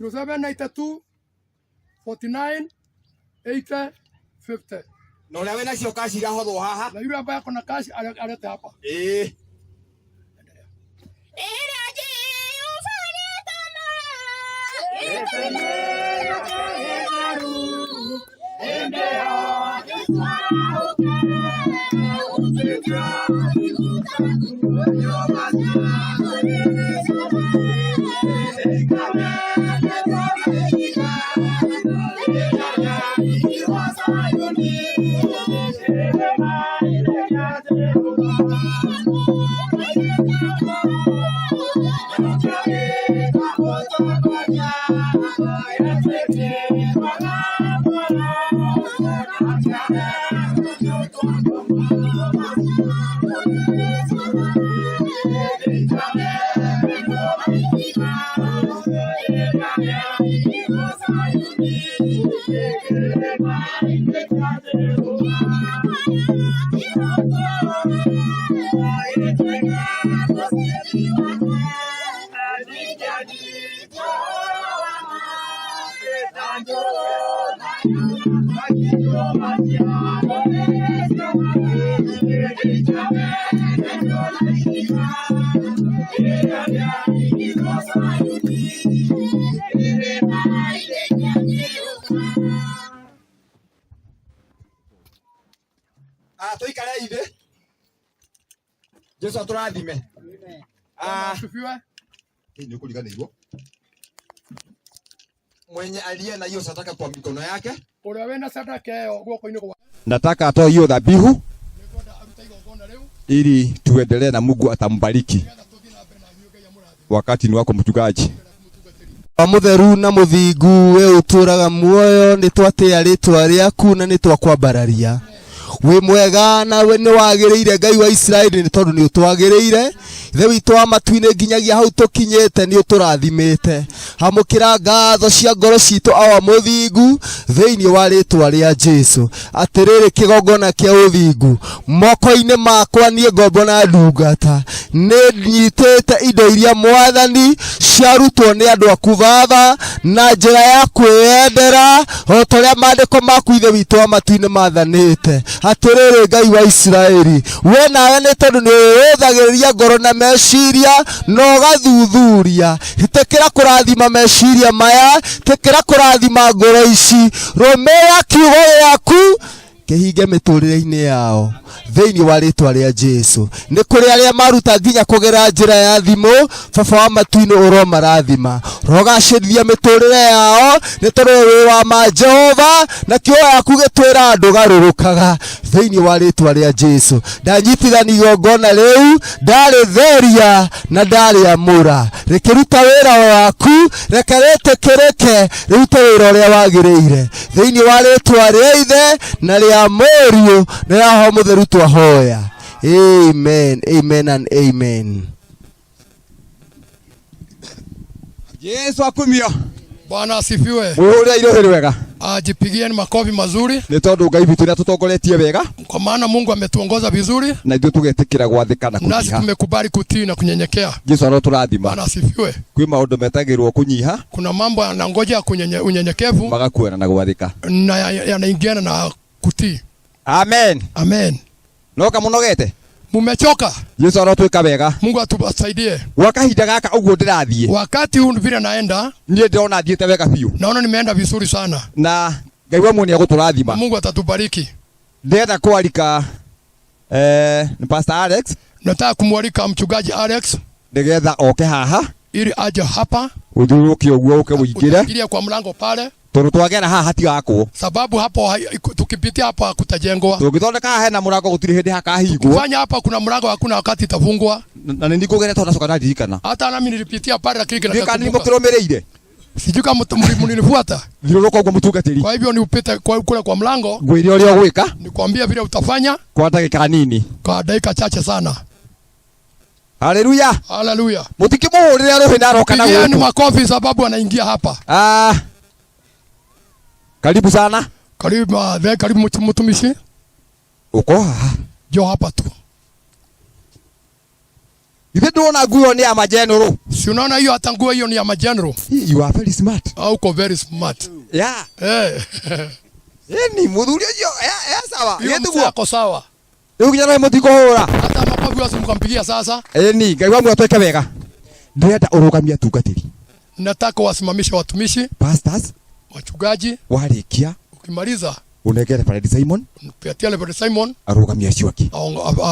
0792 49 80 50. Na ũrĩa wĩna cio kaci irahothwo haha. Na yule ambaye ako na kaci alete hapa. Tuikare hivi. Yesu aturathime. Ni kulingana hivyo. Mwenye aliye na hiyo sadaka kwa mikono yake. Nataka atoe hiyo dhabihu ili tuendelee na Mungu atambariki. Wakati ni wako mchungaji. Mutheru na muthingu we uturaga muoyo ni twatia ritwa riaku na ni twakwambararia wi mwega na we ni wagiriire Ngai wa Israeli ni tondu ni utwagiriire ithe witu wa matuine nginyagia hau tukinyete ni uturathimite hamukira ngatho cia ngoro citu awa muthingu thiini wa ritwa ria Jesu atiriri kigongona kia uthingu moko-ini makwa nie ngombo na ndungata ni nyitite indo iria mwathani ciarutwo ni andu aku Baba na njira ya kwiyendera o toria maandiko maku ithe witu wa matuine mathanite atiriri Ngai wa Israeli we nawe ni tondu ni withagiriria ngoro na meciria no gathuthuria itekera kurathima meciria maya tekera kurathima ngoro ici rumira kiugo yaku kihinge miturire-ini yao thiini wa ritwa ria Jesu ni kuri aria maruta nginya kugera njira ya thimu baba wa matuine uromarathima rogacirithia miturire yao ni tondu wi wa ma Jehova na kiugo yaku gitwira andu garurukaga thiini wa ritwa ria Jesu ndanyitithani igongona riu ndari theria na ndari amura rikiruta wira waku reke ritikirike rute wira uria wagiriire thiini wa ritwa ria Ithe na ria Muriu na Roho Mutheru twahoya. Amen, amen and amen. Yesu akumio. Bwana asifiwe. Muhuri iroheri wega. Jipigieni makofi mazuri. Ni tondu Ngai bitu ni tutongoretie wega. Kwa maana Mungu ametuongoza vizuri. Na ndio tugetikira gwathikana kunyiha. Nasi tumekubali kutii na kunyenyekea. Yesu aroturathima. Bwana asifiwe. Kwi maundu metagirwo kunyiha. Kuna mambo yanangoja unyenyekevu. Magakuena na gwathika. Na yanaingiana na kutii. Amen. Amen. Noka munogete. Mumechoka. Yesu arotwika wega. Mungu atusaidie. Wakahinda gaka uguo ndirathie. Wakati huu vile naenda, nie ndona thiete wega biu. Naona nimeenda vizuri sana. Na Ngai wa mwene aguturathima. Mungu atatubariki. Ndenda kualika ni Pastor Alex. Nataka kumwalika mchungaji Alex. Nigetha oke haha ili aje hapa. Uthuruke uguo uke muingire. Ingilia kwa mlango pale. Tondu twagera haha hatigakwo. Sababu hapo tukipitia hapa kutajengwa. Tungithondeka haha hena murango gutiri hindi hakahingwo. Kufanya hapa kuna mlango hakuna wakati itafungwa. Na ni ndikugere tondu coka ndirikana. Hata nami nilipitia pale lakini kila kitu mukiromereire. Sijui kama mlinifuata. Thiruruka uguo mutungatiri. Kwa hivyo ni upite kule kwa mlango. Ngwire uria gwika. Nikwambia vile utafanya kwa dakika nini. Kwa dakika chache sana. Haleluya. Haleluya. Mutikimuhurire roho ndaroka na wewe. Ni makofi sababu anaingia hapa. Karibu sana. Karibu mtumishi. Uko haha. Jo hapa tu. Ibe ndona nguo ni ya majenero. Si unaona hiyo hata nguo hiyo ni ya majenero. You are very smart. Uko very smart. Yeah. Ni muthuri hiyo. Sawa. Yetu yako sawa. Leo kijana mutiko hora. Hata makofi wasi mkampigia sasa. Ni Ngai wangu atweke wega. Ndenda urugamia tungatiri. Nataka wasimamishe watumishi. Pastors. Wachungaji. Warikia. Ukimaliza unegere pale Simon. Piatia pale Simon. Arugamia ciwaki.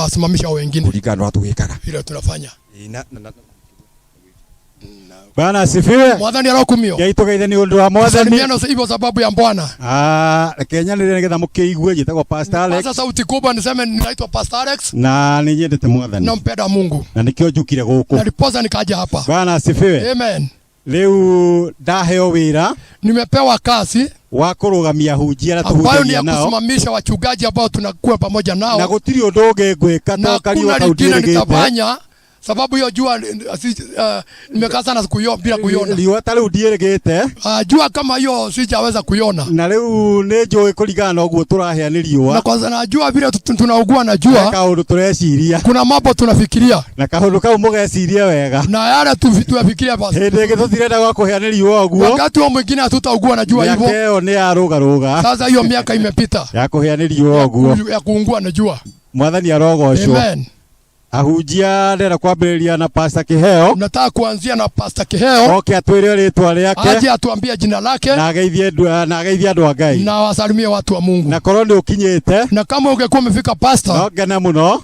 Asimamisha wengine. Kulingana watu wekaga. Vile tunafanya. Bwana asifiwe. Mwathani arokumio. Yaitwa gaithani undu wa mwathani. Salimiano hivyo sababu ya Bwana. Kenya nigetha mukiigue njitagwo Pastor Alex. Sasa sauti kubwa niseme ninaitwa Pastor Alex. Na ni nyendete mwathani. Nampenda Mungu. Na nikio njukire guku. Na ndiposa nikaja hapa. Bwana asifiwe. Amen. Leo ndaheo wira. Nimepewa kazi wa kurugamia hunjia na tuhunjia nao. Kusimamisha wachungaji ambao tunakuwa pamoja nao. Na gutiri undu ungi ngwika to kali wa kaunti nitafanya sababu hiyo jua nimekaa sana bila kuiona. Riũa ta rĩu ndiĩrĩgĩte. Jua kama hiyo sijaweza kuiona. Na rĩu nĩ njũĩ kũringana na ũguo tũrahĩa nĩ riũa. Na kwanza najua vile tunaugua na jua. Kaũndũ tũreciria. Kuna mambo tunafikiria. Na kaũndũ kau mũgeciria wega. Na yale tunafikiria basi. Hĩndĩ ĩngĩ tũtirenda gwakũhĩa nĩ riũa ũguo. Wakati wa mwingine hatutaugua na jua hivyo. Miaka ĩyo nĩ ya rũgarũga. Sasa hiyo miaka imepita. Ya kũhĩa nĩ riũa ũguo. Ya kuungua na jua. Mwathani arogocwo. Amen. Ahunjia ndera kwambĩrĩria na Pastor Kĩheo. Nataka kuanzia na Pastor Kĩheo. Oke atwĩre rĩtwa rĩake. Aje atuambie jina lake. Na ageithie andũ a Ngai. Na wasalimie watu wa Mungu. Na korwo nĩ ũkinyĩte. Na kama ungekuwa umefika pastor. No ngene mũno.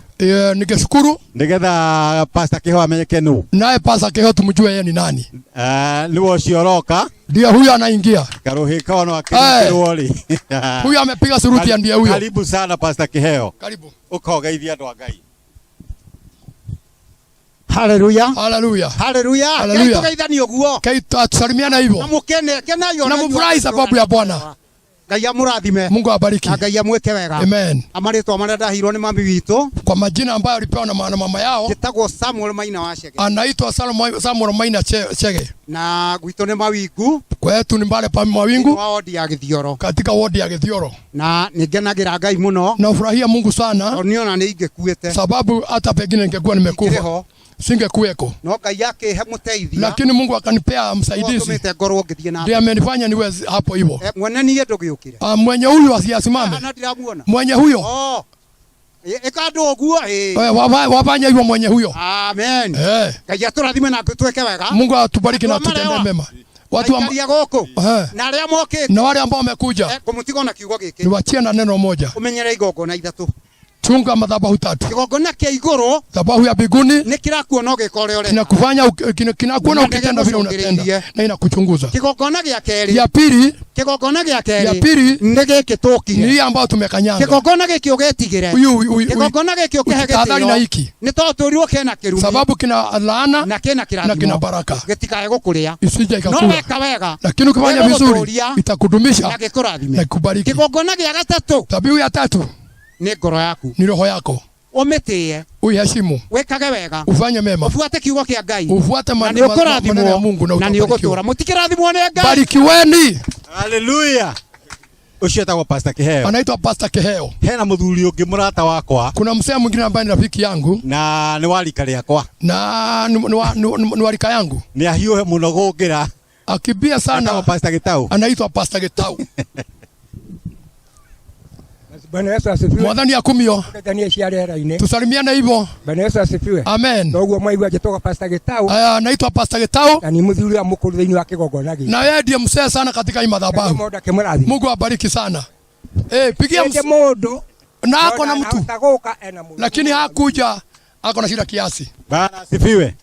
Ningeshukuru. Nigetha Pastor Kĩheo amenyeke nũ. Naye Pastor Kĩheo tumjue yeye ni nani. Nĩwe ũcio ũroka. Ndio huyo anaingia. Karuhika ono akĩrwo rĩ. Huyo amepiga suruti ndiye huyo. Karibu sana Pastor Kĩheo. Karibu. Ukageithia andũ a Ngai. Hallelujah. Hallelujah. Hallelujah. Hallelujah. Tugeithanie ũguo. Tusalimiane hivyo. Na mukene kenayo. Na mfurahi sababu ya Bwana. Ngai amurathime. Mungu awabariki. Na Ngai amweke wega. Amen. Amaritwa marĩa ndahirwo nĩ mami witũ. Kwa majina ambayo alipewa na mama yao. Gĩtagwo Samuel Maina wa Chege. Anaitwa Samuel Maina Chege. Na gwitũ nĩ mawingu. Kwetu ni mbale pa mawingu. Wa wodi ya Githioro. Katika wodi ya Githioro. Na nĩngenagĩra Ngai mũno. Na ufurahia Mungu sana. Niona nĩ ingĩkuĩte. Sababu hata pengine ningekuwa nimekufa. Singekuweko. No Ngai yake mũteithia. Lakini Mungu akanipea msaidizi. Ndiye amenifanya niwe hapo hivyo. Mwene niye ndũgĩũkire. Mwenye huyu asiasimame. Mwenye huyo. Ekando ũguo wafanya hivyo mwenye huyo. Amen. Ngai atũrathime na tweke wega. Mungu atubariki na tutende mema. Watu wa gũkũ na arĩa mokĩte na wale ambao wamekuja kũmũtiga na kiugo gĩkĩ. Niwachie na neno moja. Umenyere igongona ithatũ. Chunga madhabahu tatu. Kigongona kia iguru. Madhabahu ya mbinguni. Nikirakuona ugikore ore. Kinakufanya kinakuona ukitenda vile unatenda. Na inakuchunguza. Kigongona gia keri. Ya pili. Kigongona gia keri. Ya pili. Nigiki tukire. Ni ambao tumekanyanga. Kigongona giki ugetigire. Kigongona giki ukehegete. Tahadhari na hiki. Ni totũrirwo kena kirume. Sababu kina laana na kina kirathimo. Na kina baraka. Gitikae gukuria. Isije ikakula. No weka wega. Lakini ukifanya vizuri itakudumisha. Na gikurathime. Na kubariki. Kigongona gia gatatu. Dhabihu ya tatu. Ni ngoro yaku. Ni roho yako. Umetie. Uiheshimu. Wekage wega. Ufanye mema. Ufuate kiugo kia Ngai. Ufuate maneno ya Mungu na utakuwa. Mutikirathimwo ni Ngai. Barikiweni. Hallelujah. Ucio etagwo Pastor Kĩheo. Anaitwa Pastor Kĩheo. Hena mũthuri ũngĩ mũrata wakwa. Kuna mzee mwingine ambaye ni rafiki yangu. Na ni warika rĩakwa. Na ni warika yangu. Ni ahiũhe mũno gũkĩra. Akibia sana. Pastor Gĩtaũ. Anaitwa Pastor Gĩtaũ. Bwana Yesu asifiwe. Mwathani akumio. Ndani ya rera-inĩ. Tusalimiane hivyo. Bwana Yesu asifiwe. Amen. Ndoguo mwaigua njĩtagwo Pastor Gĩtaũ. Anaitwa Pastor Gĩtaũ. Na ni mũthuri wa mũkũrũ thĩinĩ wa kĩgongona gĩkĩ. Na yeye ndiye mzee sana katika hii madhabahu. Mungu abariki sana. Pigia mundu. Na ako na mtu. Lakini hakuja ako na shida kiasi. Bwana asifiwe.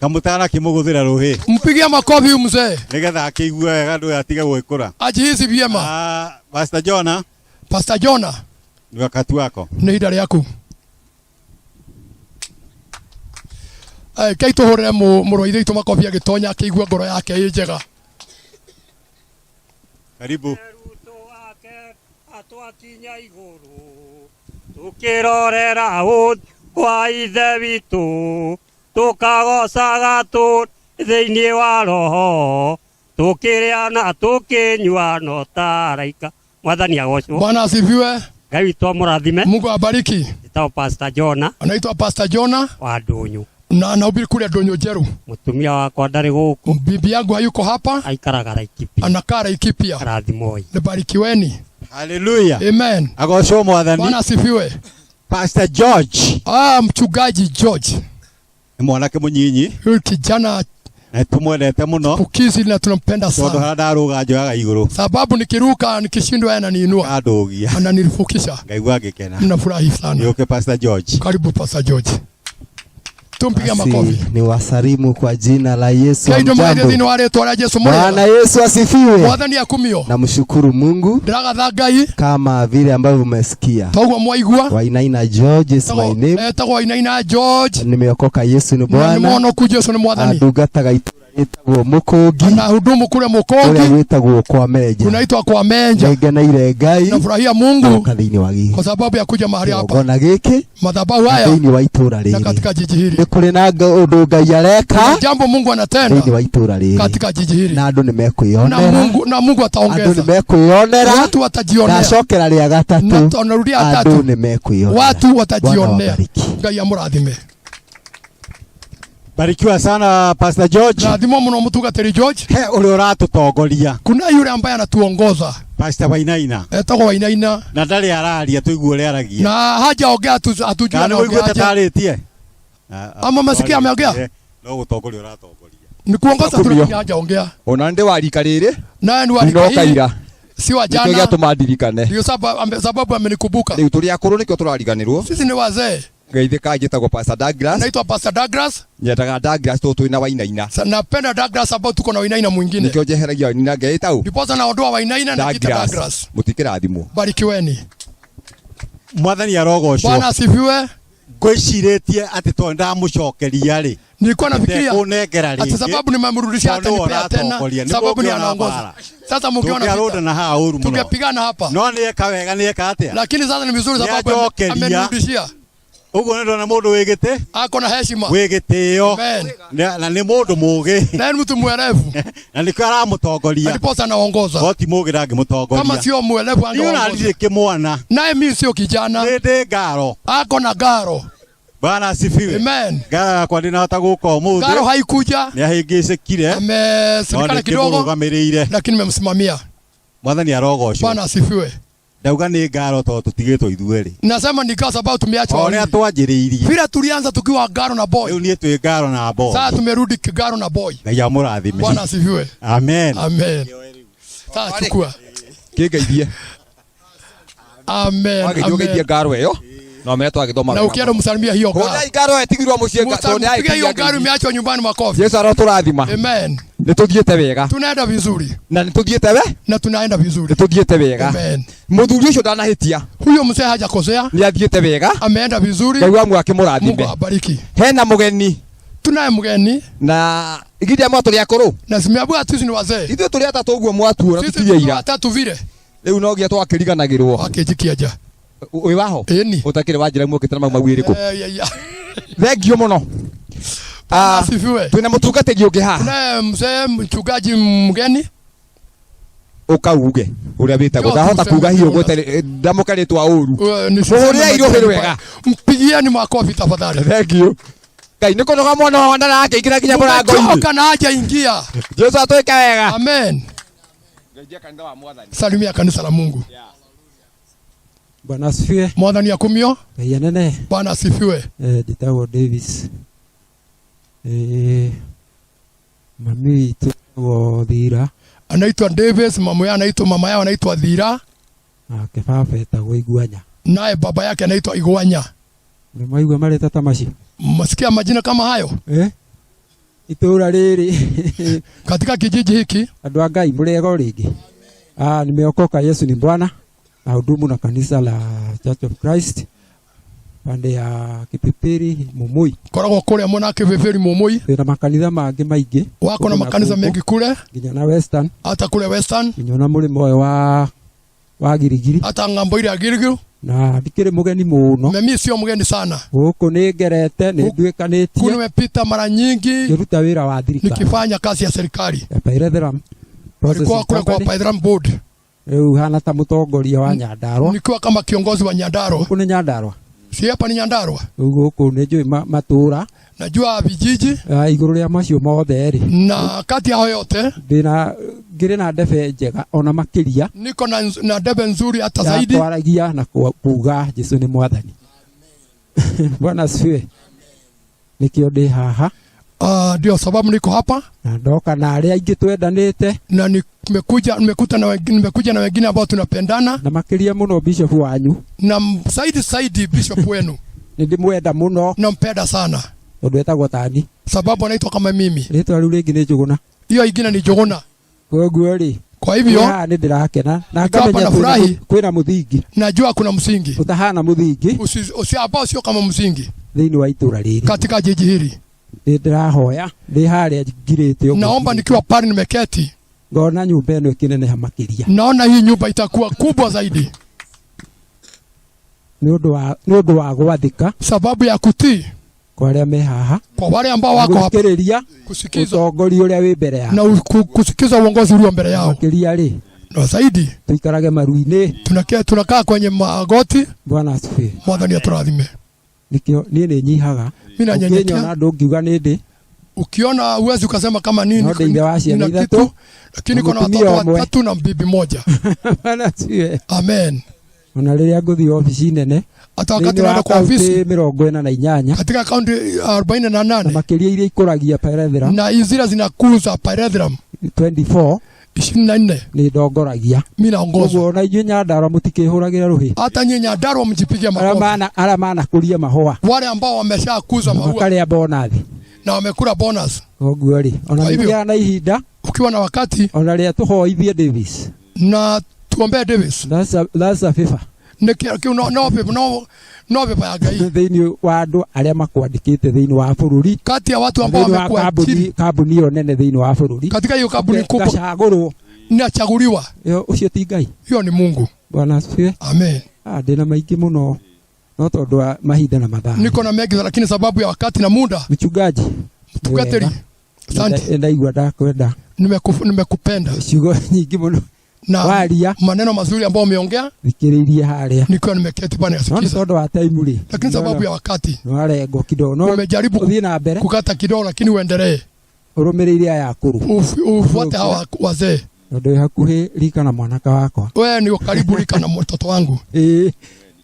Kamutara kimugũthĩra rũhĩ. Mpigie makofi huyu mzee. Nigetha akĩigue wega ndũ atige gwĩkũra. Ajihisi vyema. Pastor Jonah. Pastor Jonah. Ni wakati wako. Ni idara yako. Kai tuhore mũrũithĩ itũ makofi agĩtonya akĩigua ngoro yake ĩ njega. Karibu. Atwakinya igũrũ. Tukĩrorera kwa ithe witũ. Tukagocaga thĩinĩ wa roho. Tukĩrĩa na tukĩnyua no taraika. Mwathani agocwo. Bwana asifiwe. Ngai witũ amũrathime. Mungu abariki. Itawa Pastor Jonah. Anaitwa Pastor Jonah wa Ndũnyũ. Na anahubiri kule Ndũnyũ Njeru. Mũtumia wakwa ndarĩ gũkũ. Bibi yangu hayuko hapa. Aikaraga Laikipia. Anakaa Laikipia. Rathimoi. Barikiweni. Hallelujah. Amen. Agocwo Mwathani. Bwana asifiwe. Pastor George. Mchungaji George. Ni mwanake mũnyinyi. Huyu kijana na tumwendete muno. Pukizi na tunampenda sana. Tondu hara ndaruga njoyaga iguru. Sababu nikiruka nikishindwa yeye ananiinua. Adogia. Ananirifukisha. Ngaigua ngikena. Ninafurahi sana. Yoke Pastor George. Karibu Pastor George. Tumpiga makofi. Ni wasalimu kwa jina la Yesu. Bwana Yesu asifiwe. Mwathani akumio. Namshukuru Mungu. Kama vile ambavyo umesikia. Wainaina George is my name. Wainaina George. Nimeokoka, Yesu ni Bwana. Nimeona kuja Yesu ni Mwathani. Adugataga Etagwo Mukungi. Anahudumu kule Uria Mukungi. wetagwo kwa Menja. Kunaitwa kwa Menja. Ngenaire Ngai. Nafurahia Mungu Kathiini wa giki. kwa sababu ya kuja mahali hapa. Ngona giki. Madhabahu haya Kathiini wa itura riri. na katika jiji hili. Ni kuri na undu Ngai areka. Jambo Mungu anatenda Kathiini wa itura riri. katika jiji hili. Na andu nimekwionera. Na Mungu ataongeza. Andu nimekwionera. Watu watajionea. Na cokera ria gatatu. Na tunarudia tatu. Andu nimekwionera. Watu watajionea. Ngai amurathime. Barikiwa sana Pastor George. Rathimo muno mutugatiri George. He ule uratutongoria. Kuna yule ambaye anatuongoza. Pastor Wainaina. Etagwo Wainaina. Na ndari araria tuigue ule aragia. Na haja ongea atujue. Kana uigue tataritie. Ama masikia ameongea? No gutongoria uratongoria. Ni kuongoza tu haja ongea. Ona ndi wa rika riri. Na ni wa rika hili. Si wa jana. Ndio tumadirikane. Ndio sababu amenikumbuka. Riu turi akuru nikyo turariganirwo. Sisi ni wazee. Ngeithika njitagwo Pastor Douglas. Naitwa Pastor Douglas. Nyendaga Douglas tu na Wainaina. Napenda Douglas ambao tuko na Wainaina mwingine. Nikyo jeheragia Wainaina ngeita u. Ndiposa naondoa Wainaina na kita Douglas. Mutikirathimo. Barikiweni. Mwathani arogocwo. Bwana asifiwe. Ngwiciretie ati to ndamucokeria ri. Nilikuwa nafikiria ati sababu nimemrudishia atanipea tena sababu ni anaongoza. Sasa mkiona na hauru mno. Tungepigana hapa. No ni eka wega ni eka atia. Lakini sasa ni vizuri sababu amenirudishia. Ugo ndo na mundu wigite. Ako na heshima. Wigitio. Na ni mundu mugi. Na ni mtu mwerevu. Na ni kara mutongoria. Ndiposa anaongoza. Goti mugi rangi mutongoria. Kama sio mwerevu angeongoza. Ni kimwana. Naye mimi sio kijana. Ndi ngaro. Ako na garo. Bwana asifiwe. Amen. Gara kwa dina hata guko muthi. Garo haikuja. Ni ahingicikire. Amesimama kidogo. Lakini nimemsimamia. Mwathani arogocwo. Bwana asifiwe. Ndauga ni ngaro to tutigitwo ithueri. Nasema ni kwa sababu tumeachwa. Ona twajiriirie. Vile tulianza tukiwa ngaro na boy. Leo ni tu ngaro na boy. Sasa tumerudi ngaro na boy. Na ya murathime. Bwana asifiwe. Amen. Amen. Sasa chukua. Kigeithie. Amen. Amen. Ngaro eyo. No meto agithoma. Na ukienda msalimia hiyo ngaro. Ona ngaro etigirwa mucie ngaro ni aikia. Hiyo ngaro imeachwa nyumbani makofi. Yesu aroturathima. Amen. Nituthiete wega. Tunaenda vizuri. Na nituthiete we? Na tunaenda vizuri. Nituthiete wega. Amen. Muthuri ucio ndanahitia. Huyo mzee hajakosea. Ni athiete wega. Ameenda vizuri. Ngai wangu akimurathime. Mungu abariki. Hena mugeni. Tunaye mgeni. Na igiria mwato ria kuru. Na simeabua sisi ni wazee. Ithuĩ tũrĩ atatu ũguo mwatuona tũtirie ira. Atatu vile. Rĩu no ngia twakĩriganagĩrwo. Akĩjikia Wĩ waho? Ĩni. Ũtakĩrĩ wanjĩra muokĩte na mau ĩrĩkũ? Thengio mũno. Asifiwe. Twĩna mũtungatĩri ũngĩ haha. Tunaye mzee mchungaji mgeni. Ũkauge ũrĩa wĩtagwo ndahota kuga hiyo gweterĩ ndamũkarĩtwa ũru. Mũhũrĩre irohĩ wega. Mpigieni makofi tafadhali. Thengio. Ngai nĩ kũnoga mwana wa wanda nake ingĩra nginya mũrango-inĩ. Toka na haja ingia. Jesu atwĩke wega. Amen. Salimia kanisa la Mungu. Bwana asifiwe. Mwathani akumio. Ngai anene. Bwana asifiwe. Nditagwo Davis. Mami witu Thira. Anaitwa Davis, mama yao anaitwa Thira. Nake baba etagwo Igwanya. Naye baba yake anaitwa Igwanya. Nimeigua mareta tamashi. Masikia majina kama hayo? Itura riri. Katika kijiji hiki. Andu a Ngai murega ringi. Nimeokoka, Yesu ni Bwana. Na hudumu na kanisa la Church of Christ. Pande ya Kipipiri Mumui. Koragwo kuria mwana Kipipiri Mumui. Na makanitha mangĩ maingĩ. Wako na makanisa mengi kule. Nginya na Western. Hata kule Western. Nginya na mũrĩmo ũyũ wa Girigiri. Hata ngambo ile ya Girigiri. Na ndikĩrĩ mũgeni mũno. Mimi sio mgeni sana. Gũkũ nĩ ngerete, nĩ nduĩkanĩtie. Kule nimepita mara nyingi. Ngĩruta wĩra wa thirikari. Nikifanya kazi ya serikali. Paithram. Nilikuwa kule kwa Paithram board. Rĩu hana ta mũtongoria wa Nyandarua. Nikiwa kama kiongozi wa Nyandarua. Gũkũ nĩ Nyandarua. Si hapa ni Nyandarua. Rĩu gũkũ nĩ njũĩ matũra. Najua vijiji. Igũrũ rĩa macio mothe rĩ. Na kati ya yote. Ngĩrĩ na ndebe njega ona makĩria. Niko na ndebe nzuri hata zaidi. Twaragia na kuga Yesu nĩ Mwathani. Bwana asifiwe. Nikio ndĩ haha. Ndio sababu niko hapa. Na ndoka na arĩa aingĩ twendanĩte. Na nimekuja na wengine ambao tunapendana. Na makĩria mũno bishop wanyu. Na zaidi bishop wenu. Nindimwenda mũno. Nampenda sana. Tondũ etagwo Tani. Sababu anaitwa kama mimi. Rĩtwa rĩu rĩngĩ nĩ Njũgũna. Hiyo ingine ni Njũgũna. Koguo rĩ. Kwa hivyo nĩ ndĩrakena na ngamenya kwĩna mũthingi. Najua kuna msingi. Utahana mũthingi. Ambao sio kama msingi. Thĩinĩ wa itũra rĩrĩ. Katika jiji hili. ndirahoya ndi haria ngirite uguo. Naomba nikiwa pale nimeketi, ngona nyumba ino ikineneha makiria. naona hii nyumba itakuwa kubwa zaidi Ni undu wa gwathika sababu ya kutii kwa aria me haha, kwa wale ambao wako hapa, kuthikiriria kusikiza utongoria uria wi mbere yao, na kusikiza uongozi ulio mbele yao. makiria ri Na zaidi tuikarage maruini. tunakaa kwenye magoti. Bwana asifiwe. Mwathani aturathime. Nikio nie ni nyihaga, Mimi nanyenyekea. na andu ngiuga ni ndi Ukiona uwezi ukasema kama no nini, ndeithe wa ciana nina ithatu, kitu, lakini kuna Mutumia watoto ũmwe. 3 na bibi moja. Bwana asifiwe. Amen. Ona riria nguthi ofici nene Hata wakati thĩinĩ wa naenda kwa ofisi kaunti 48 katika kaunti na 48 makiria iria ikuragia Perethra na zile zinakuza pyrethrum 24 24 ni ndongoragia. mimi naongoza. Koguo ona inyuĩ Nyandarua mũtikĩhũragĩra rũhĩ, Hata nyinyi Nyandarua mjipigie makofi. arĩa manakũria mahũa Wale ambao wameshakuza maua makarĩa bonathi. na wamekula bonus. Koguo rĩ, ona Kwa hivyo, nĩgĩa na ihinda, Ukiwa na wakati ona rĩa tũhoithie Davis. na tuombee Davis. That's a favor No pepa ya Ngai thĩinĩ wa andũ arĩa makwandĩkĩte thĩinĩ wa bũrũri, kati ya watu ambao thĩinĩ wa wamekuajiri kambuni ĩyo nene thĩinĩ wa bũrũri, katika hiyo kampuni kubwa ngacagũrwo. ninachaguliwa. Ũcio ti Ngai. Hiyo ni Mungu. Bwana asifiwe. Amen. Ndĩna maingĩ mũno no tondũ wa mahinda na mathaa. Niko na mengi lakini sababu ya wakati na muda. Mchungaji, Mtukateri. Asante. ndaigua ndakwenda Nimekupenda ciugo nyingĩ mũno na waria maneno mazuri ambayo umeongea, thikĩrĩirie harĩa, nikiwa nimeketi pale no nĩ nasikiza, tondũ wa time rĩ, lakini sababu ya wakati nĩwarengwo kidogo, no nimejaribu ũthiĩ na mbere kukata kidogo, lakini uendelee ũrũmĩrĩire aya akũrũ, ufuate hawa wazee. tondũ wĩ hakuhĩ rika na mwanaka wakwa. Wewe ni karibu rika na mtoto wangu.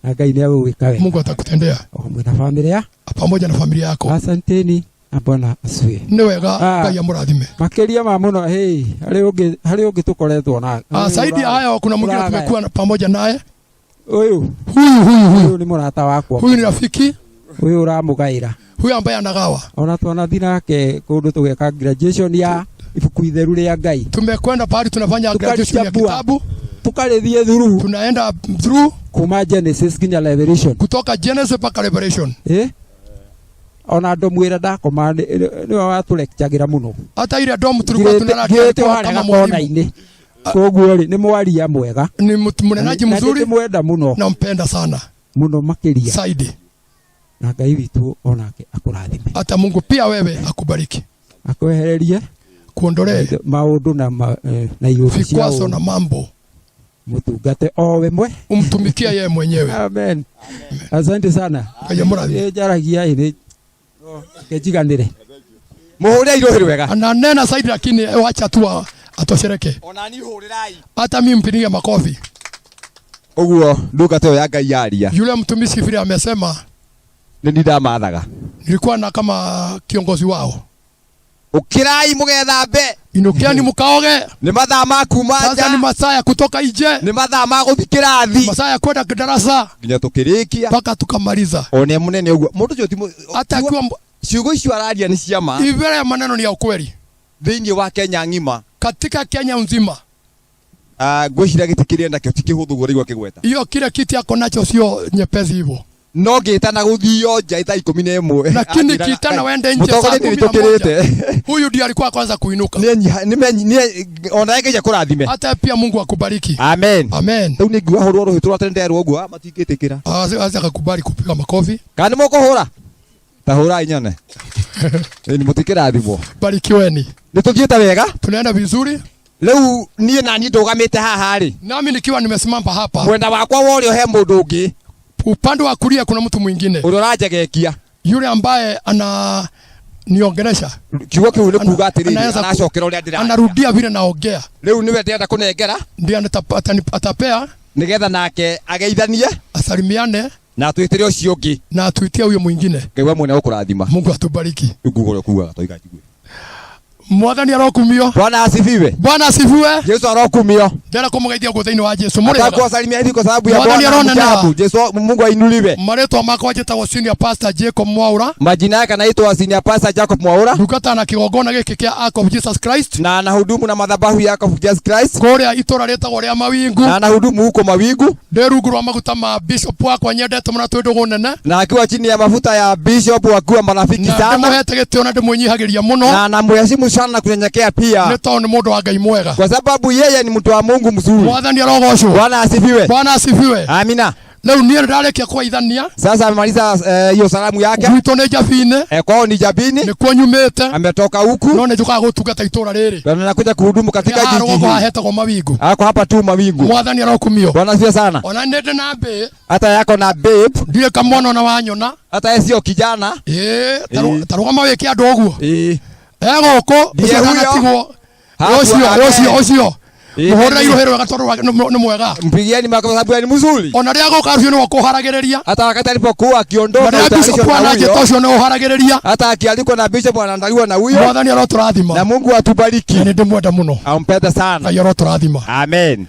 Na Ngai nĩagũgwĩka wega. Mungu atakutendea Mwĩna famĩlĩ ya pamoja na familia yako. asanteni na Bwana asifiwe. Ni wega Ngai amurathime. Makĩria ma mũno harĩ ũngĩ tũkoretwo na zaidi haya kuna mwingine tumekuwa pamoja naye. Huyu ni mũrata wakwa. Huyu ni rafiki. Huyu ũramũgaĩra. Huyu ambaye anagawa. Ona twanathi nake kũndũ tũgeka graduation ya ibuku itheru rĩa Ngai. Tumekwenda pahali tunafanya graduation ya kitabu. Tukarithie through. Tunaenda through kuma Genesis nginya Revelation. Kutoka Genesis mpaka Revelation. Ona ndo mwĩra ndakoma nĩwe watũrekchagira mũno. Hata ile domu tulikuwa tunalalia kama mwalimu. Koguo rĩ nĩ mwaria mwega. Ni mnenaji mzuri. Nimwenda muno. Nampenda sana. Muno makĩria. Saidi. Na Ngai witũ onake akũrathime. Hata Mungu pia wewe akubariki. Akwehererie kuondolee maũndũ na iũndũ vikwazo na mambo. Mutungate o we mwe. Umtumikia yeye mwenyewe. Amen. Asante sana. Jaragia ile kejiganire. Muhuri irohiri wega. Ananena zaidi lakini wacha tu atoshereke. Onani hurirai. Hata mimi mpigie makofi. Uguo ndungate ya Ngai yaria. Yule mtumishi vile amesema ni ndamathaga. Nilikuwa na kama kiongozi wao. Ukirai mugethambe. Inukiani mukaoge. Ni mathaa ma kuma nja. Sasa ni masaa ya kutoka nje. Ni mathaa ma guthikira thi. Masaa ya kwenda darasa. Nginya tukirikia. Paka tukamaliza. One munene uguo. Mundu jo timu. Hata akiwa ciugo icio araria ni ciama. Ivere ya maneno ni ya ukweli. Thĩinĩ wa Kenya ng'ima. Katika Kenya nzima. Ngwĩciria gĩtĩ kĩrĩa nakĩo ti kĩhũthũ gũrĩgwo kĩgweta. Hiyo kile kiti yako nacho sio nyepesi hivyo. No ngĩtana gũthio nja ita 11. Lakini kitana wende nje saa 11. Huyu ndiye alikuwa kwanza kuinuka. Ona yake kũrathime. Hata pia Mungu akubariki. Amen. Amen. Rĩu nĩ ngua hũrwo rũhĩ tũratenderwo ũguo matingĩtĩkĩra. Aza akakubali kupiga makofi. Kana mũkũhũra. Ta hũra inyone. Ni mũtikĩrathimwo. Barikiweni. Nĩtũthiĩte wega. Tunaenda vizuri. Leo niĩ nani ndũgamĩte haha rĩ. Nami nikiwa nimesimama hapa. Mwenda wakwa worio he mũndũ ũngĩ. Upande wa kulia kuna mtu mwingine. Ũrajegekia. Yule ambaye ana niongelesha. Kiugo kĩu nĩ kuuga atĩrĩrĩ anacokera ũrĩa ndĩra. Anarudia vile naongea. Rĩu niwe ndĩrenda kũnengera. Ndiye atapea. Nigetha nake ageithanie. Asalimiane. Na twĩtĩre ũcio ũngĩ. Na tuitie huyo mwingine. Ngai we mwene ũkũrathima. Mungu atubariki. Ngugũre kuuga toiga njigwe. Mwathani arokumio. Bwana asifiwe. Bwana asifiwe. Yesu arokumio. Ndera kumugeithia guthini wa Jesu. Muri Nataka kuwasalimia hivi kwa sababu ya Mwathani Bwana aronena. mjabu. Yesu Mungu ainuliwe. Maretwa makwa njĩtagwo Senior Pastor Jacob Mwaura. Majina yake anaitwa Senior Pastor Jacob Mwaura. Ndungata na kigongona gĩkĩ kĩa Ark of Jesus Christ. Na anahudumu na madhabahu ya Ark of Jesus Christ. Kũrĩa itũra rĩtagwo rĩa Mawingu. Na anahudumu huko Mawingu. Ndĩ rungu rwa maguta ma Bishop wakwa nyendete mũno twĩ ndũgũ nene. Na akiwa chini ya mafuta ya Bishop wakiwa marafiki sana. Na ndĩmũhete gĩtĩo na ndĩmũnyihagĩria mũno. Na anamheshimu sana na kunyenyekea pia. Nĩ tondũ nĩ mũndũ wa Ngai mwega. Kwa sababu yeye ni mtu wa Mungu mzuri. Mwathani arogocwo. Bwana asifiwe. Bwana asifiwe. Amina. Leo niĩ ndarĩkia kũgeithania. Sasa amemaliza hiyo salamu yake. Gwitũ nĩ Njabini. Kwao ni Jabini. Nĩkuo nyumĩte. Ametoka huku. No nĩ njũkaga gũtungata itũra rĩrĩ. Na anakuja kuhudumu katika jiji hili. Ahetagwo Mawingu. Ako hapa tu Mawingu. Mwathani arokumio. Bwana asifiwe sana. Ona ndĩ na mbĩ. Hata yako na babe. Ndiye kamwana na wanyona. Hata yeye sio kijana. Tarugama wĩke andũ ũguo. Gũkũ ndiye huyo. Ũcio muhũrĩra irohero wega tondũ nĩ mwega. Mpigieni makofi sababu ni mzuri. Ona rĩrĩa gũka rũciũ nĩ gũkũharagĩrĩria. Hata wakati alipokuwa akiondoka na Bishop anajeta ũcio nĩ ũharagĩrĩria. Hata akialikwa na Bishop anaandaliwa na huyo. Mwathani arotũrathima. Na Mungu atubariki. Nĩ ndĩmwenda mũno. Ampende sana. Ngai arotũrathima. Amen.